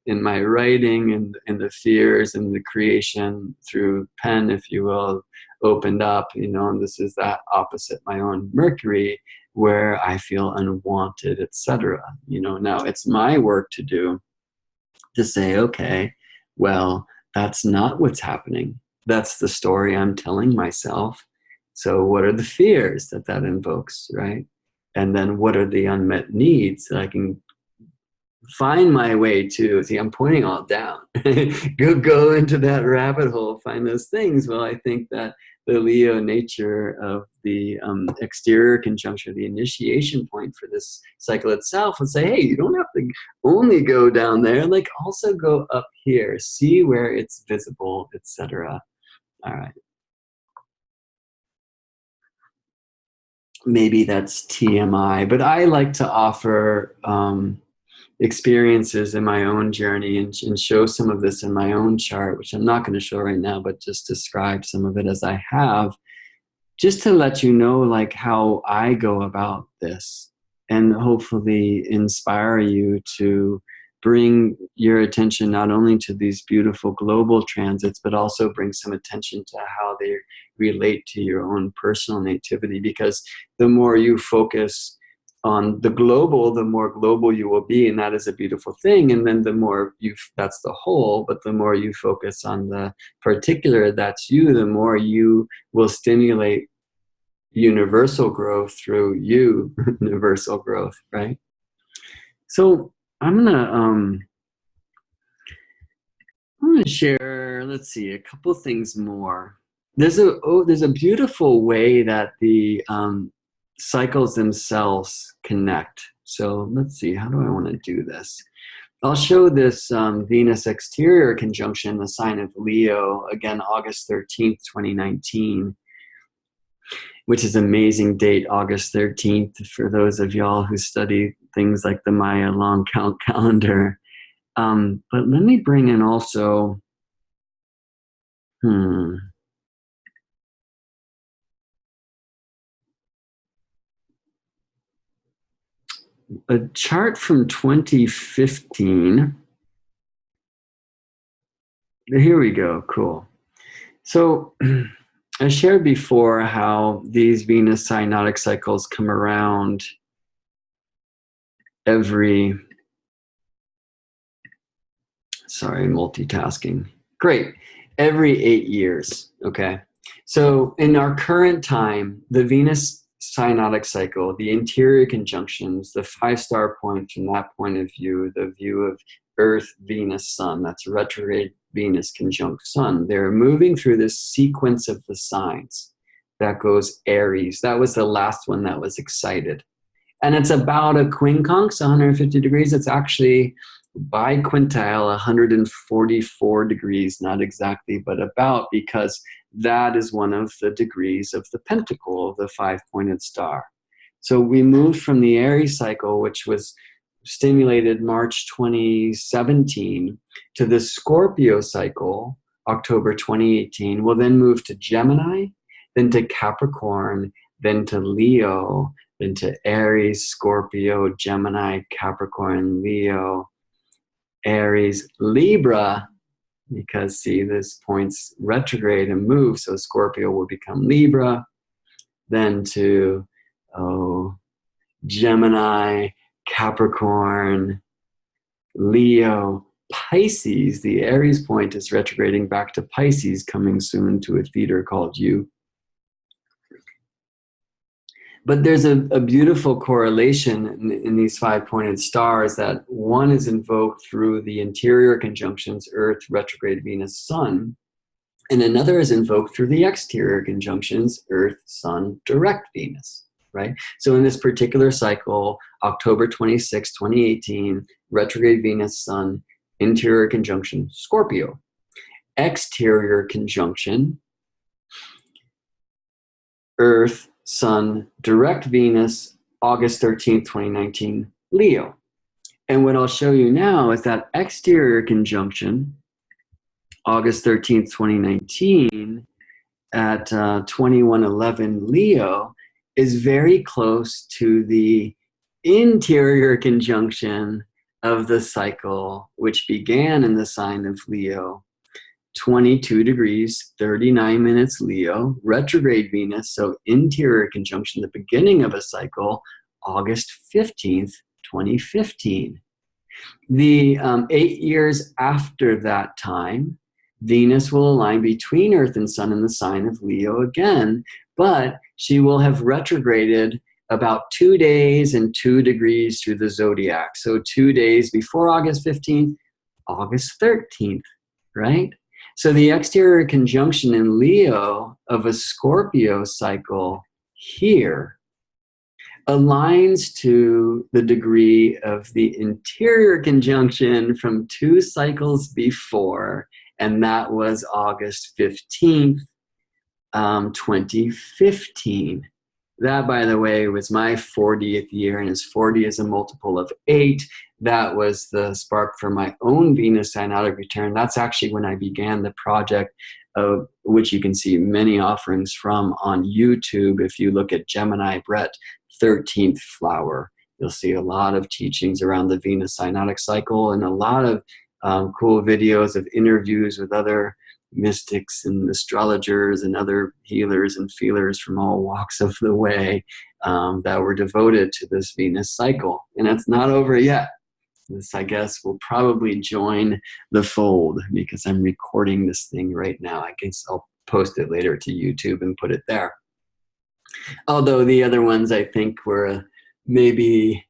in my writing and the fears and the creation through pen, if you will, opened up, and this is that opposite my own Mercury, where I feel unwanted, etc. Now it's my work to do to say, okay, well, that's not what's happening. That's the story I'm telling myself. So what are the fears that invokes, right? And then what are the unmet needs that I can find my way to? See, I'm pointing all down. go into that rabbit hole, find those things. Well, I think that the Leo nature of the exterior conjunction, the initiation point for this cycle itself, would say, hey, you don't have to only go down there, like also go up here, see where it's visible, etc. All right. Maybe that's TMI, but I like to offer experiences in my own journey and show some of this in my own chart, which I'm not going to show right now, but just describe some of it as I have, just to let you know like how I go about this, and hopefully inspire you to bring your attention not only to these beautiful global transits, but also bring some attention to how they relate to your own personal nativity. Because the more you focus on the global, the more global you will be, and that is a beautiful thing. And then the more that's the whole, but the more you focus on the particular, that's you, the more you will stimulate universal growth through you, universal growth, right? So I'm gonna share, let's see, a couple things more. There's a beautiful way that the cycles themselves connect. So let's see, how do I want to do this? I'll show this Venus exterior conjunction, the sign of Leo, again, August 13th, 2019, which is an amazing date, August 13th, for those of y'all who study things like the Maya long count calendar. But let me bring in also, a chart from 2015. Here we go, cool. So I shared before how these Venus synodic cycles come around multitasking. Great. Every 8 years, okay? So in our current time, the Venus synodic cycle, the interior conjunctions, the 5-star points from that point of view, the view of Earth, Venus, Sun, that's retrograde Venus conjunct Sun. They're moving through this sequence of the signs that goes Aries. That was the last one that was excited. And it's about a quincunx, 150 degrees. It's actually biquintile, 144 degrees, not exactly, but about, because that is one of the degrees of the pentacle, of the 5-pointed star. So we moved from the Aries cycle, which was stimulated March 2017, to the Scorpio cycle, October 2018. We'll then move to Gemini, then to Capricorn, then to Leo, then to Aries, Scorpio, Gemini, Capricorn, Leo, Aries, Libra, because see, this point's retrograde and move, so Scorpio will become Libra, then to Gemini, Capricorn, Leo, Pisces. The Aries point is retrograding back to Pisces, coming soon to a theater called You. But there's a beautiful correlation in these 5-pointed stars, that one is invoked through the interior conjunctions, Earth, retrograde Venus, Sun, and another is invoked through the exterior conjunctions, Earth, Sun, direct Venus, right? So in this particular cycle, October 26, 2018, retrograde Venus, Sun, interior conjunction, Scorpio. Exterior conjunction, Earth, Sun, direct Venus, August 13th, 2019, Leo. And what I'll show you now is that exterior conjunction, August 13th, 2019, at 2111 Leo, is very close to the interior conjunction of the cycle, which began in the sign of Leo, 22 degrees, 39 minutes Leo, retrograde Venus, so interior conjunction, the beginning of a cycle, August 15th, 2015. The 8 years after that time, Venus will align between Earth and Sun in the sign of Leo again, but she will have retrograded about 2 days and 2 degrees through the zodiac. So 2 days before August 15th, August 13th, right? So the exterior conjunction in Leo of a Scorpio cycle here aligns to the degree of the interior conjunction from 2 cycles before, and that was August 15th, 2015. That, by the way, was my 40th year, and as 40 is a multiple of 8, that was the spark for my own Venus synodic return. That's actually when I began the project, of which you can see many offerings from on YouTube. If you look at Gemini Brett, 13th flower, you'll see a lot of teachings around the Venus synodic cycle, and a lot of cool videos of interviews with other mystics and astrologers and other healers and feelers from all walks of the way. that were devoted to this Venus cycle. And it's not over yet. This, I guess, will probably join the fold because I'm recording this thing right now. I guess I'll post it later to YouTube and put it there. Although the other ones I think were maybe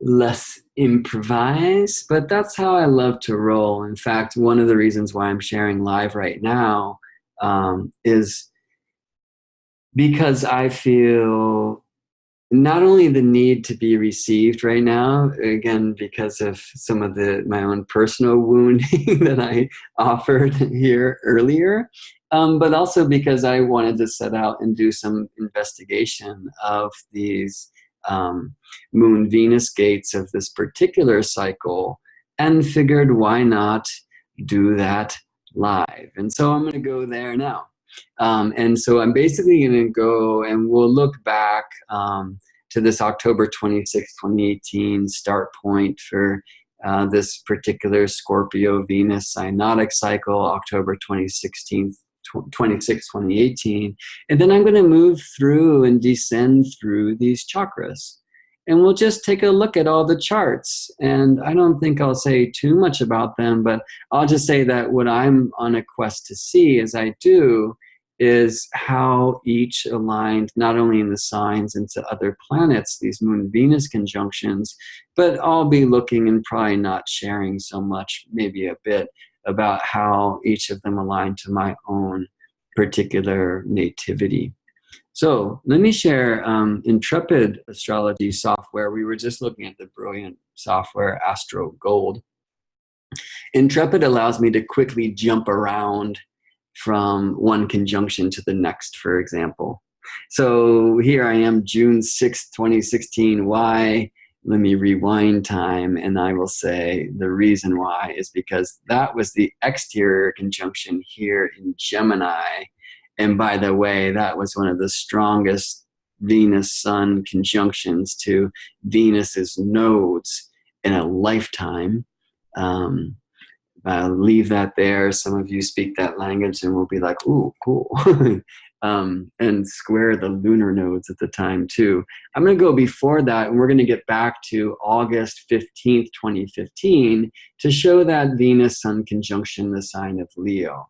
less improvised, but that's how I love to roll. In fact, one of the reasons why I'm sharing live right now is because I feel not only the need to be received right now, again, because of some of my own personal wounding that I offered here earlier, but also because I wanted to set out and do some investigation of these Moon Venus gates of this particular cycle, and figured why not do that live. And so I'm going to go there now. And so I'm basically going to go and we'll look back to this October 26, 2018 start point for this particular Scorpio Venus synodic cycle, October 26, 2018. And then I'm going to move through and descend through these chakras. And we'll just take a look at all the charts. And I don't think I'll say too much about them, but I'll just say that what I'm on a quest to see as I do is how each aligned, not only in the signs into other planets, these Moon-Venus conjunctions, but I'll be looking and probably not sharing so much, maybe a bit, about how each of them align to my own particular nativity. So let me share Intrepid Astrology software. We were just looking at the brilliant software Astro Gold. Intrepid allows me to quickly jump around from one conjunction to the next, for example. So here I am, June 6th, 2016. Why? Let me rewind time, and I will say the reason why is because that was the exterior conjunction here in Gemini. And by the way, that was one of the strongest Venus-Sun conjunctions to Venus's nodes in a lifetime. I'll leave that there. Some of you speak that language and will be like, ooh, cool. And square the lunar nodes at the time too. I'm going to go before that, and we're going to get back to August 15th, 2015 to show that Venus-Sun conjunction, the sign of Leo.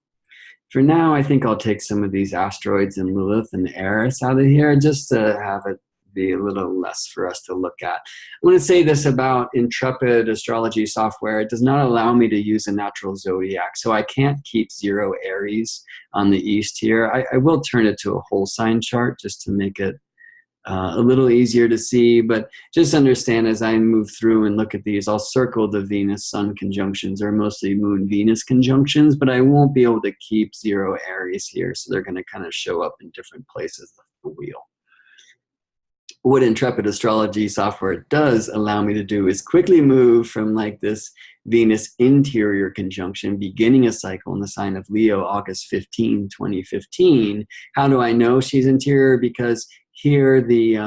For now, I think I'll take some of these asteroids in Lilith and Eris out of here just to have it be a little less for us to look at. I want to say this about Intrepid Astrology software. It does not allow me to use a natural zodiac, so I can't keep 0 Aries on the east here. I will turn it to a whole sign chart just to make it a little easier to see, but just understand as I move through and look at these, I'll circle the Venus-Sun conjunctions, or mostly Moon-Venus conjunctions, but I won't be able to keep 0 Aries here, so they're going to kind of show up in different places of the wheel. What Intrepid Astrology software does allow me to do is quickly move from like this Venus interior conjunction, beginning a cycle in the sign of Leo, August 15, 2015. How do I know she's interior? Because here the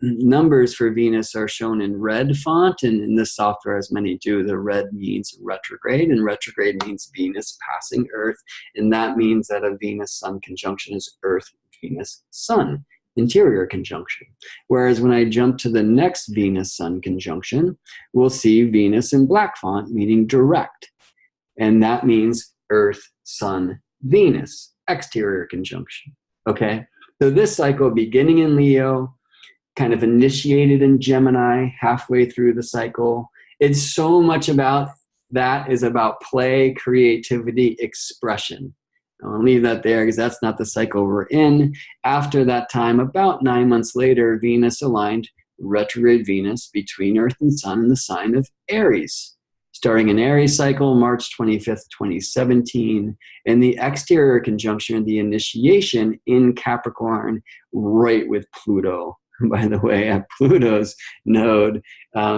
numbers for Venus are shown in red font, and in this software, as many do, the red means retrograde, and retrograde means Venus passing Earth, and that means that a Venus-Sun conjunction is Earth-Venus-Sun interior conjunction. Whereas when I jump to the next Venus-Sun conjunction, we'll see Venus in black font, meaning direct. And that means Earth-Sun-Venus, exterior conjunction. Okay? So this cycle, beginning in Leo, kind of initiated in Gemini, halfway through the cycle. It's so much about that is about play, creativity, expression. I'll leave that there because that's not the cycle we're in. After that time, about 9 months later, Venus aligned retrograde Venus between Earth and Sun in the sign of Aries. Starting an Aries cycle, March 25th, 2017, and the exterior conjunction, the initiation in Capricorn, right with Pluto. By the way, at Pluto's node,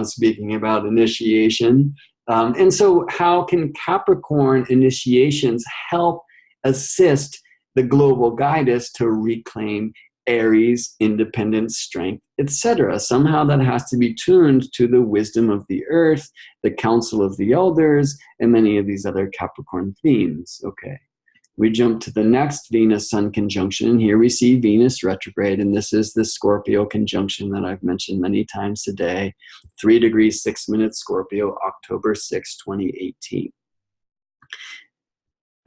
speaking about initiation. And so how can Capricorn initiations help assist the global goddess to reclaim Aries, independence, strength, etc.? Somehow that has to be tuned to the wisdom of the earth, the council of the elders, and many of these other Capricorn themes. Okay, we jump to the next Venus-Sun conjunction. Here we see Venus retrograde, and this is the Scorpio conjunction that I've mentioned many times today. 3 degrees, 6 minutes Scorpio, October 6, 2018.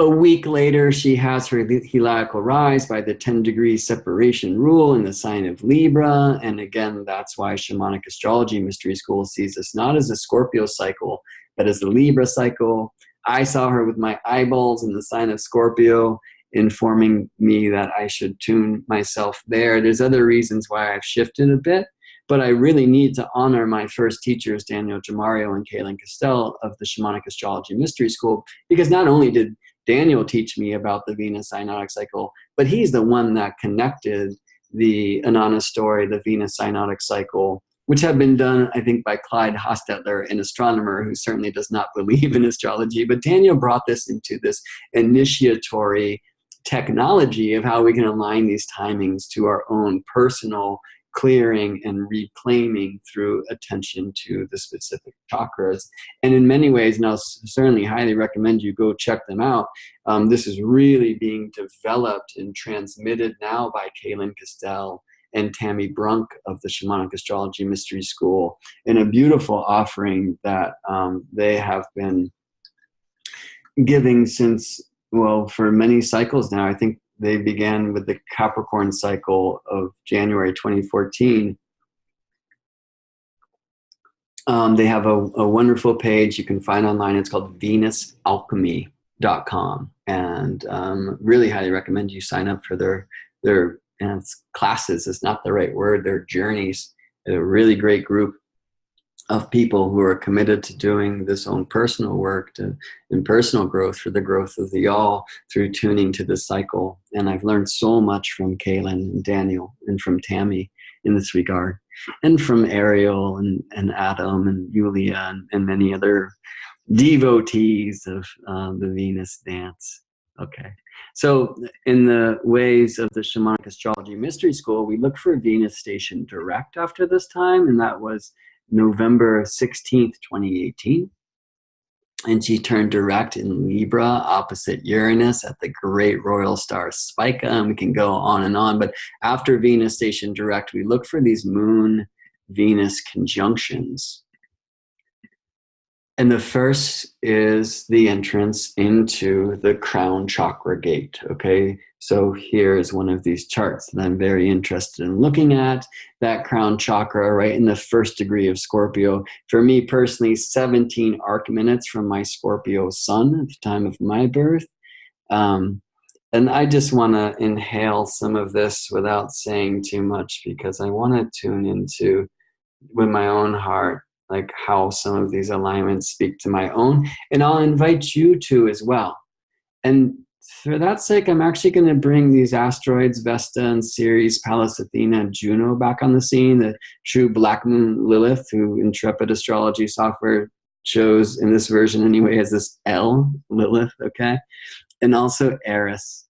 A week later, she has her heliacal rise by the 10-degree separation rule in the sign of Libra. And again, that's why Shamanic Astrology Mystery School sees this not as a Scorpio cycle, but as a Libra cycle. I saw her with my eyeballs in the sign of Scorpio, informing me that I should tune myself there. There's other reasons why I've shifted a bit, but I really need to honor my first teachers, Daniel Jamario and Kaylin Castell of the Shamanic Astrology Mystery School, because not only did Daniel teach me about the Venus synodic cycle, but he's the one that connected the Inanna story, the Venus synodic cycle, which had been done, I think, by Clyde Hostetler, an astronomer who certainly does not believe in astrology. But Daniel brought this into this initiatory technology of how we can align these timings to our own personal clearing and reclaiming through attention to the specific chakras. And in many ways, and I'll certainly highly recommend you go check them out, this is really being developed and transmitted now by Kaylin Castell and Tammy Brunk of the Shamanic Astrology Mystery School in a beautiful offering that they have been giving since, well, for many cycles now. I think they began with the Capricorn cycle of January 2014. They have a wonderful page you can find online. It's called venusalchemy.com. And really highly recommend you sign up for their and it's classes is not the right word, their journeys. They're a really great group of people who are committed to doing this own personal work and personal growth for the growth of the all through tuning to the cycle. And I've learned so much from Kaylin and Daniel and from Tammy in this regard, and from Ariel and Adam and Yulia and many other devotees of the Venus dance. Okay, so in the ways of the Shamanic Astrology Mystery School, we look for Venus station direct after this time, and that was November 16th, 2018. And she turned direct in Libra opposite Uranus at the great royal star Spica, and we can go on and on. But after Venus station direct, we look for these Moon-Venus conjunctions. And the first is the entrance into the crown chakra gate, okay? So here's one of these charts that I'm very interested in looking at. That crown chakra right in the first degree of Scorpio. For me personally, 17 arc minutes from my Scorpio sun at the time of my birth. And I just want to inhale some of this without saying too much, because I want to tune into, with my own heart, like how some of these alignments speak to my own. And I'll invite you to as well. And for that sake, I'm actually going to bring these asteroids, Vesta and Ceres, Pallas Athena, and Juno back on the scene. The true Black Moon Lilith, who Intrepid Astrology software shows in this version anyway as this L, Lilith, okay? And also Eris.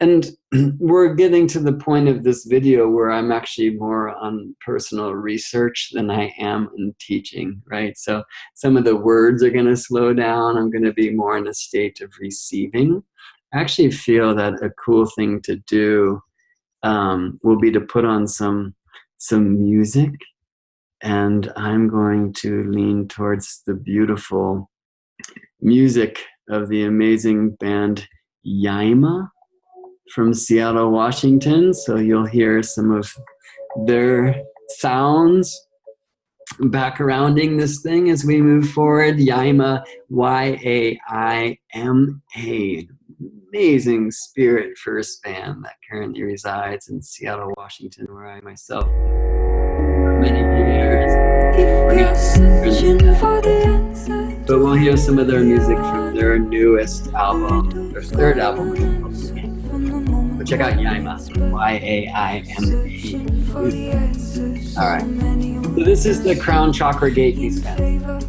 And we're getting to the point of this video where I'm actually more on personal research than I am in teaching, right? So some of the words are going to slow down. I'm going to be more in a state of receiving. I actually feel that a cool thing to do will be to put on some music, and I'm going to lean towards the beautiful music of the amazing band Yaima from Seattle, Washington. So you'll hear some of their sounds backgrounding this thing as we move forward. Yaima, Y-A-I-M-A. Amazing spirit first band that currently resides in Seattle, Washington, where I myself for many years. But we'll hear some of their music from their newest album, their third album. But check out Yaima, Y-A-I-M-A. All right. So this is the crown chakra gate piece,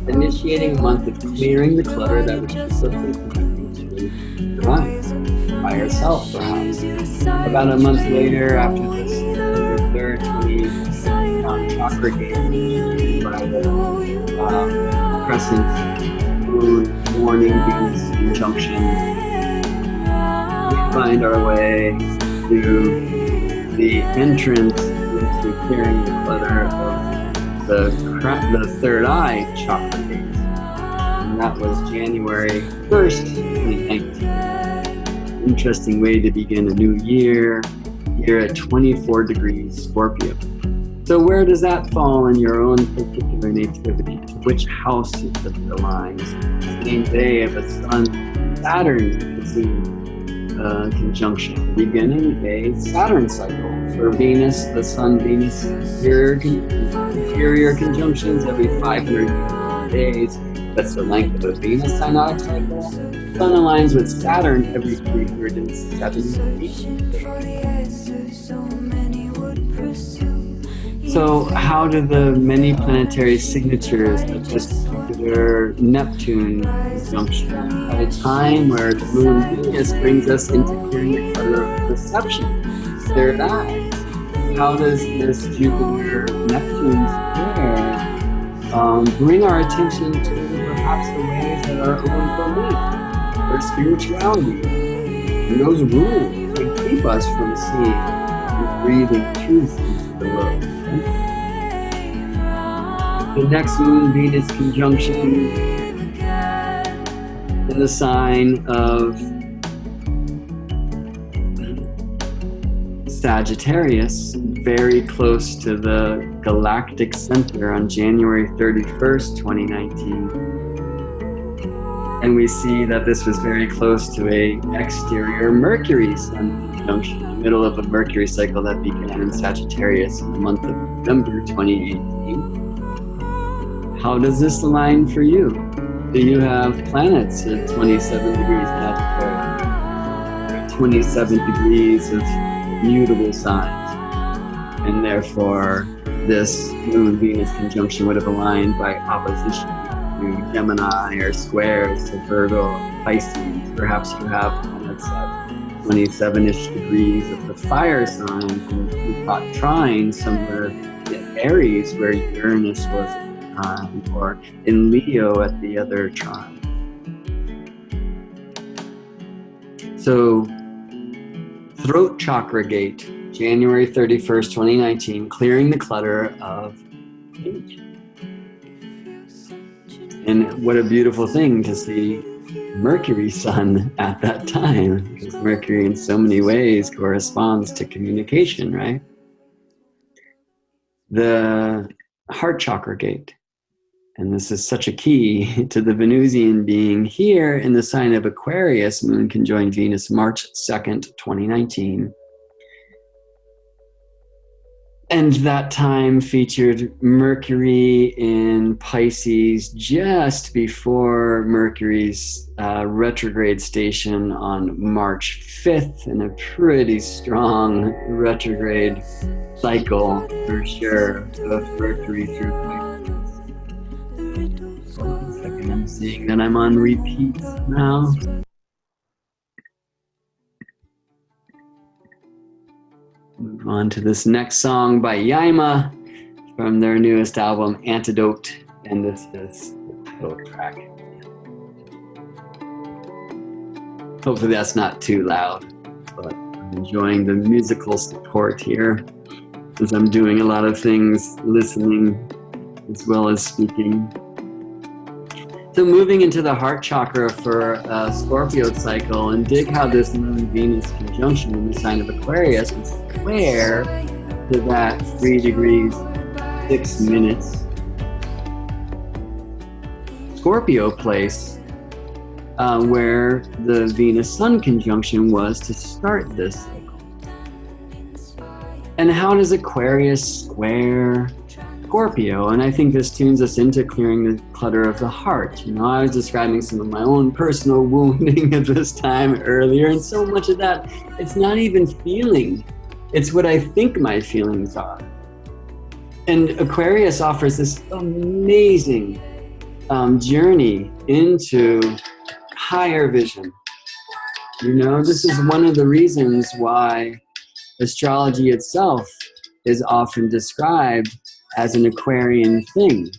initiating a month of clearing the clutter that was specifically connected to divine by herself, perhaps. About a month later, after this, the third 20 crown chakra gate, by the crescent moon morning Venus conjunction find our way to the entrance into clearing the clutter of the third eye chakra gate. And that was January 1st, 2019. Interesting way to begin a new year here at 24 degrees Scorpio. So where does that fall in your own particular nativity? Which house it aligns? Same day of a Sun-Saturn conjunction, beginning a Saturn cycle. For Venus, the Sun-Venus interior conjunctions every 500 days. That's the length of a Venus synodic cycle. Sun aligns with Saturn every 370 days. So how do the many planetary signatures of this particular Neptune conjunction at a time where the Moon Venus brings us into clearing the clutter of perception, third eye? How does this Jupiter Neptune square bring our attention to perhaps the ways that our own belief or spirituality and those rules that keep us from seeing and breathing truth into the world? The next Moon Venus conjunction in the sign of Sagittarius, very close to the galactic center on January 31st, 2019. And we see that this was very close to a exterior Mercury Sun conjunction in the middle of a Mercury cycle that began in Sagittarius in the month of November 2018. How does this align for you? Do you have planets at 27 degrees Sagittarius, 27 degrees of mutable signs, and therefore this Moon-Venus conjunction would have aligned by opposition to Gemini or squares to Virgo, Pisces. Perhaps you have planets at 27-ish degrees of the fire sign, and you caught trine somewhere in Aries where Uranus was at the time, or in Leo at the other trine. So throat chakra gate, January 31st, 2019, clearing the clutter of age. And what a beautiful thing to see Mercury Sun at that time, because Mercury in so many ways corresponds to communication, right? The heart chakra gate. And this is such a key to the Venusian being here in the sign of Aquarius, Moon conjoined Venus, March 2nd, 2019. And that time featured Mercury in Pisces just before Mercury's retrograde station on March 5th, in a pretty strong retrograde cycle for sure of Mercury through Pisces. I'm seeing that I'm on repeat now. Move on to this next song by Yaima from their newest album, Antidote, and this is the title track. Hopefully that's not too loud, but I'm enjoying the musical support here as I'm doing a lot of things, listening as well as speaking. So moving into the heart chakra for a Scorpio cycle, and dig how this Moon-Venus conjunction in the sign of Aquarius is square to that 3 degrees 6 minutes Scorpio place where the Venus-Sun conjunction was to start this cycle. And how does Aquarius square Scorpio? And I think this tunes us into clearing the clutter of the heart. You know, I was describing some of my own personal wounding at this time earlier, and so much of that, it's not even feeling. It's what I think my feelings are. And Aquarius offers this amazing journey into higher vision. You know, this is one of the reasons why astrology itself is often described as an Aquarian thing,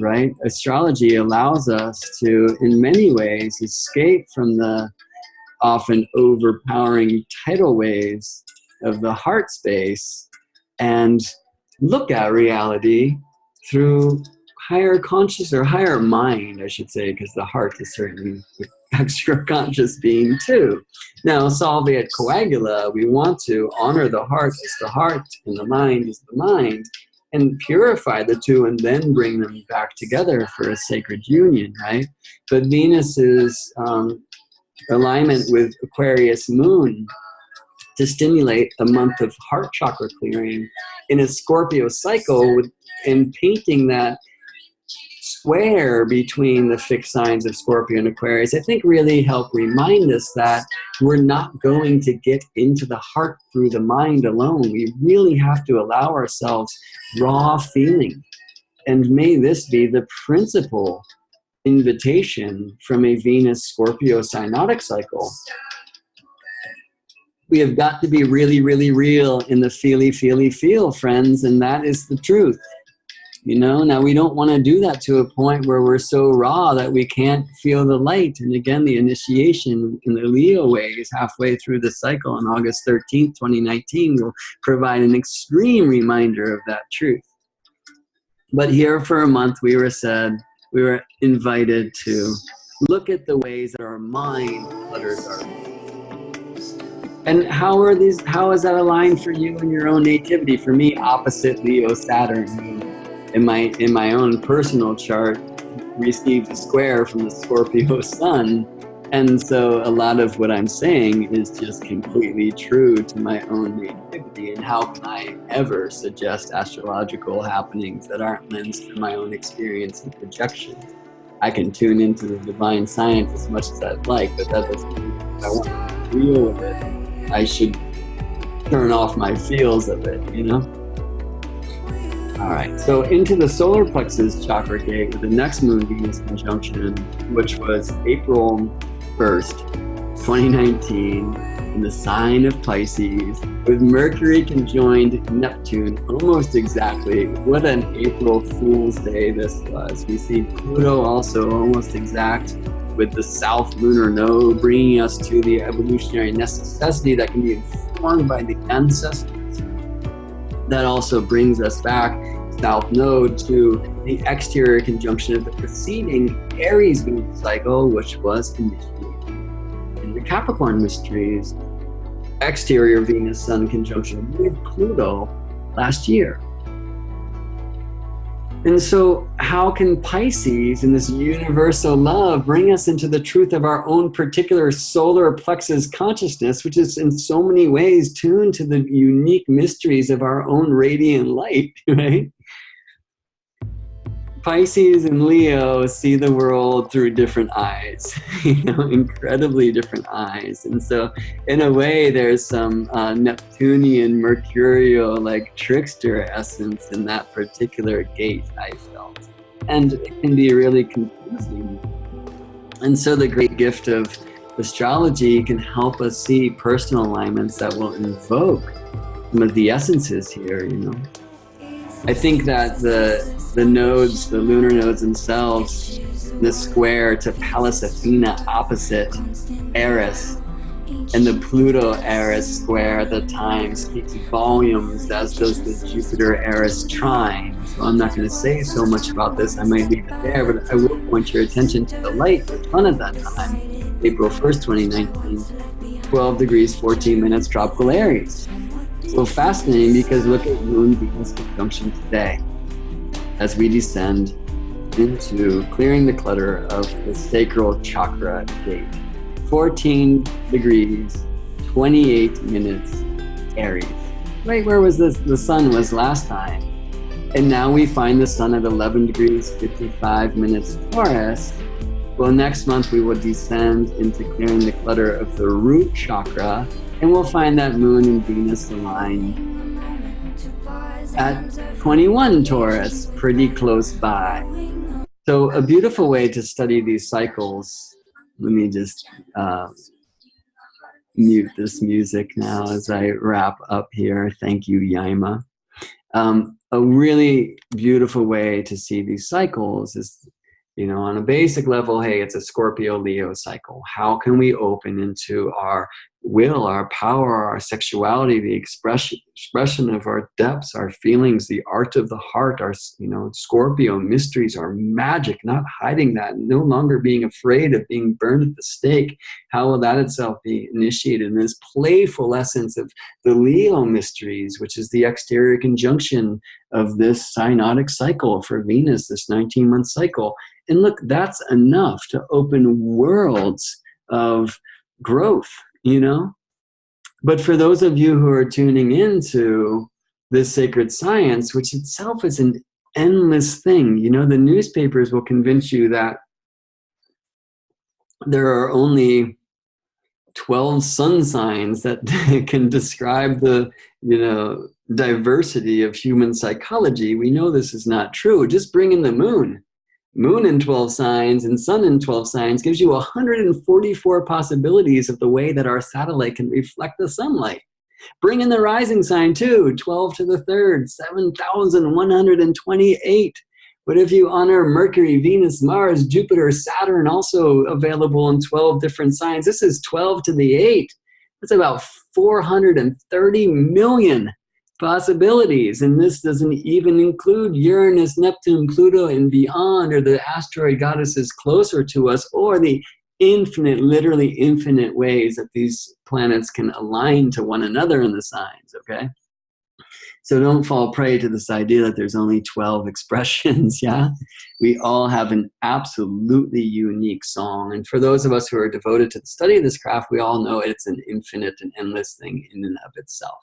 right? Astrology allows us to, in many ways, escape from the often overpowering tidal waves of the heart space and look at reality through higher conscious or higher mind, I should say, because the heart is certainly an extra conscious being too. Now, Salviat Coagula, we want to honor the heart as the heart and the mind as the mind, and purify the two and then bring them back together for a sacred union, right? But Venus's alignment with Aquarius moon to stimulate a month of heart chakra clearing in a Scorpio cycle and painting that square between the fixed signs of Scorpio and Aquarius, I think really help remind us that we're not going to get into the heart through the mind alone. We really have to allow ourselves raw feeling. And may this be the principal invitation from a Venus Scorpio synodic cycle. We have got to be really, really real in the feely, feely, feel, friends, and that is the truth. You know, now we don't want to do that to a point where we're so raw that we can't feel the light. And again, the initiation in the Leo ways halfway through the cycle on August 13th, 2019 will provide an extreme reminder of that truth. But here for a month, we were invited to look at the ways that our mind clutters our. And how is that aligned for you in your own nativity? For me, opposite Leo Saturn. In my own personal chart, received a square from the Scorpio sun. And so a lot of what I'm saying is just completely true to my own nativity. And how can I ever suggest astrological happenings that aren't lensed through my own experience and projection? I can tune into the divine science as much as I'd like, but that doesn't mean if I want to be real with it, I should turn off my feels of it, you know? All right, so into the solar plexus chakra gate with the next moon Venus conjunction, which was April 1st, 2019, in the sign of Pisces, with Mercury conjoined Neptune almost exactly. What an April Fool's Day this was. We see Pluto also almost exact with the south lunar node, bringing us to the evolutionary necessity that can be informed by the ancestors. That also brings us back, south node, to the exterior conjunction of the preceding Aries moon cycle, which was initiated in the Capricorn mysteries, exterior Venus Sun conjunction with Pluto last year. And so how can Pisces and this universal love bring us into the truth of our own particular solar plexus consciousness, which is in so many ways tuned to the unique mysteries of our own radiant light, right? Pisces and Leo see the world through different eyes, you know, incredibly different eyes. And so in a way, there's some Neptunian, Mercurial, like trickster essence in that particular gate, I felt. And it can be really confusing. And so the great gift of astrology can help us see personal alignments that will invoke some of the essences here, you know. I think that the nodes, the lunar nodes themselves, the square to Pallas Athena opposite Eris, and the Pluto Eris square at the time speaks volumes, as does the Jupiter Eris trine. So I'm not going to say so much about this, I might leave it there, but I will point your attention to the light, the sun at that time, April 1st, 2019, 12 degrees, 14 minutes, tropical Aries. So fascinating, because look at Moon Venus conjunction today as we descend into clearing the clutter of the Sacral Chakra gate. 14 degrees, 28 minutes, Aries. Right where was the sun was last time. And now we find the sun at 11 degrees, 55 minutes, Taurus. Well, next month we will descend into clearing the clutter of the root chakra, and we'll find that Moon and Venus align at 21 Taurus, pretty close by. So a beautiful way to study these cycles. Let me just mute this music now as I wrap up here. Thank you, Yaima. A really beautiful way to see these cycles is You know, on a basic level, hey, it's a Scorpio-Leo cycle. How can we open into our will, our power, our sexuality, the expression of our depths, our feelings, the art of the heart, our, you know, Scorpio mysteries, our magic, not hiding that, no longer being afraid of being burned at the stake. How will that itself be initiated in this playful essence of the Leo mysteries, which is the exterior conjunction of this synodic cycle for Venus, this 19-month cycle. And look, that's enough to open worlds of growth, you know? But for those of you who are tuning into this sacred science, which itself is an endless thing, you know, the newspapers will convince you that there are only 12 sun signs that can describe the, you know, diversity of human psychology. We know this is not true. Just bring in the moon. Moon in 12 signs and sun in 12 signs gives you 144 possibilities of the way that our satellite can reflect the sunlight. Bring in the rising sign too, 12 to the third, 7,128. What if you honor Mercury, Venus, Mars, Jupiter, Saturn, also available in 12 different signs? This is 12 to the 8. That's about 430 million possibilities. And this doesn't even include Uranus, Neptune, Pluto, and beyond, or the asteroid goddesses closer to us, or the infinite, literally infinite ways that these planets can align to one another in the signs, okay? So don't fall prey to this idea that there's only 12 expressions, yeah? We all have an absolutely unique song. And for those of us who are devoted to the study of this craft, we all know it's an infinite and endless thing in and of itself.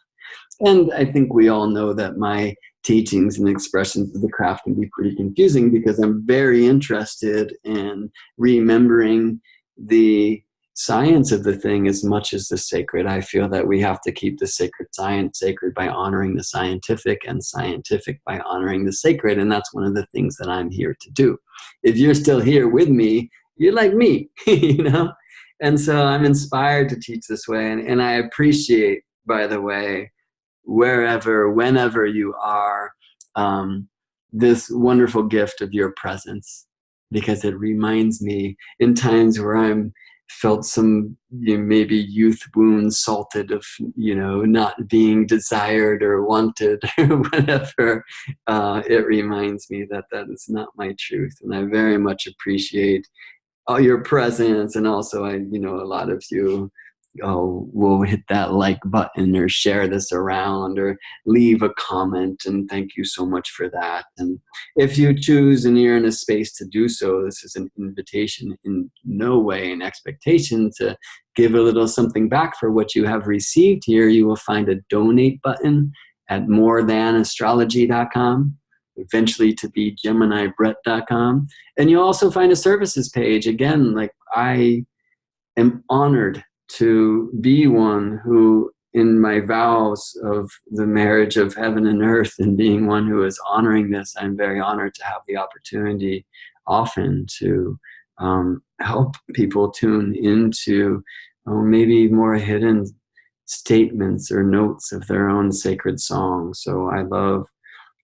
And I think we all know that my teachings and expressions of the craft can be pretty confusing because I'm very interested in remembering the science of the thing as much as the sacred. I feel that we have to keep the sacred science sacred by honoring the scientific, and scientific by honoring the sacred. And that's one of the things that I'm here to do. If you're still here with me, you're like me, you know? And so I'm inspired to teach this way. And I appreciate, by the way, wherever, whenever you are, this wonderful gift of your presence, because it reminds me in times where I'm felt some, you know, maybe youth wounds salted of, you know, not being desired or wanted or whatever, it reminds me that that is not my truth. And I very much appreciate all your presence. And also, you know, a lot of you will hit that like button or share this around or leave a comment, and thank you so much for that. And if you choose and you're in a space to do so, this is an invitation, in no way an expectation, to give a little something back for what you have received here. You will find a donate button at morethanastrology.com, eventually to be GeminiBrett.com. And you'll also find a services page. Again, like, I am honored to be one who, in my vows of the marriage of heaven and earth, and being one who is honoring this, I'm very honored to have the opportunity often to help people tune into maybe more hidden statements or notes of their own sacred song. So I love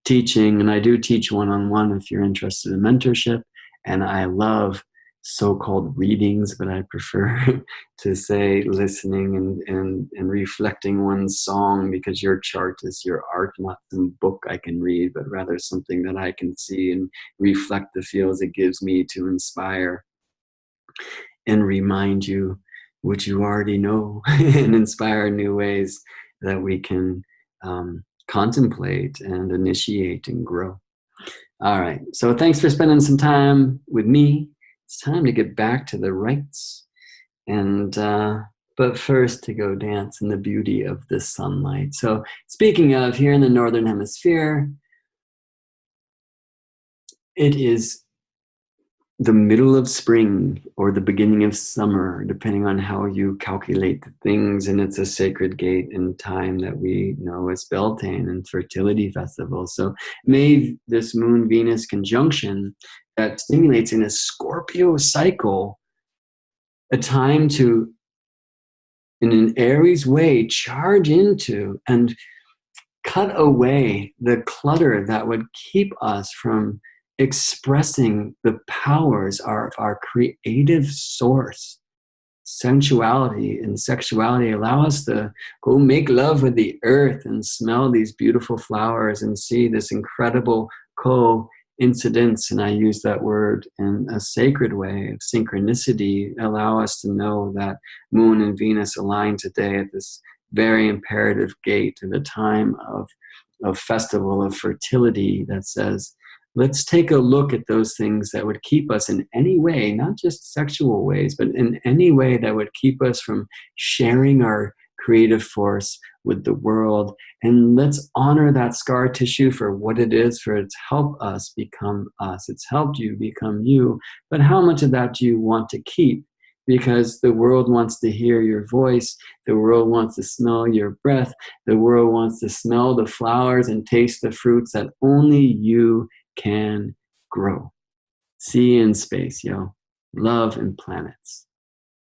teaching, and I do teach one-on-one if you're interested in mentorship, and I love so-called readings, but I prefer to say listening and reflecting one's song, because your chart is your art, not some book I can read, but rather something that I can see and reflect the feels it gives me to inspire and remind you what you already know and inspire new ways that we can contemplate and initiate and grow. All right, so thanks for spending some time with me. It's time to get back to the rites, and but first to go dance in the beauty of the sunlight. So speaking of, here in the Northern Hemisphere, it is the middle of spring or the beginning of summer, depending on how you calculate the things, and it's a sacred gate and time that we know as Beltane and fertility festival. So may this Moon-Venus conjunction that stimulates in a Scorpio cycle a time to, in an Aries way, charge into and cut away the clutter that would keep us from expressing the powers, our creative source. Sensuality and sexuality allow us to go make love with the earth and smell these beautiful flowers and see this incredible coincidence. And I use that word in a sacred way of synchronicity, allow us to know that Moon and Venus align today at this very imperative gate at a time of festival of fertility that says, let's take a look at those things that would keep us in any way, not just sexual ways, but in any way that would keep us from sharing our creative force with the world. And let's honor that scar tissue for what it is, for it's helped us become us. It's helped you become you. But how much of that do you want to keep? Because the world wants to hear your voice. The world wants to smell your breath. The world wants to smell the flowers and taste the fruits that only you can grow. See you in space, yo. Love and planets.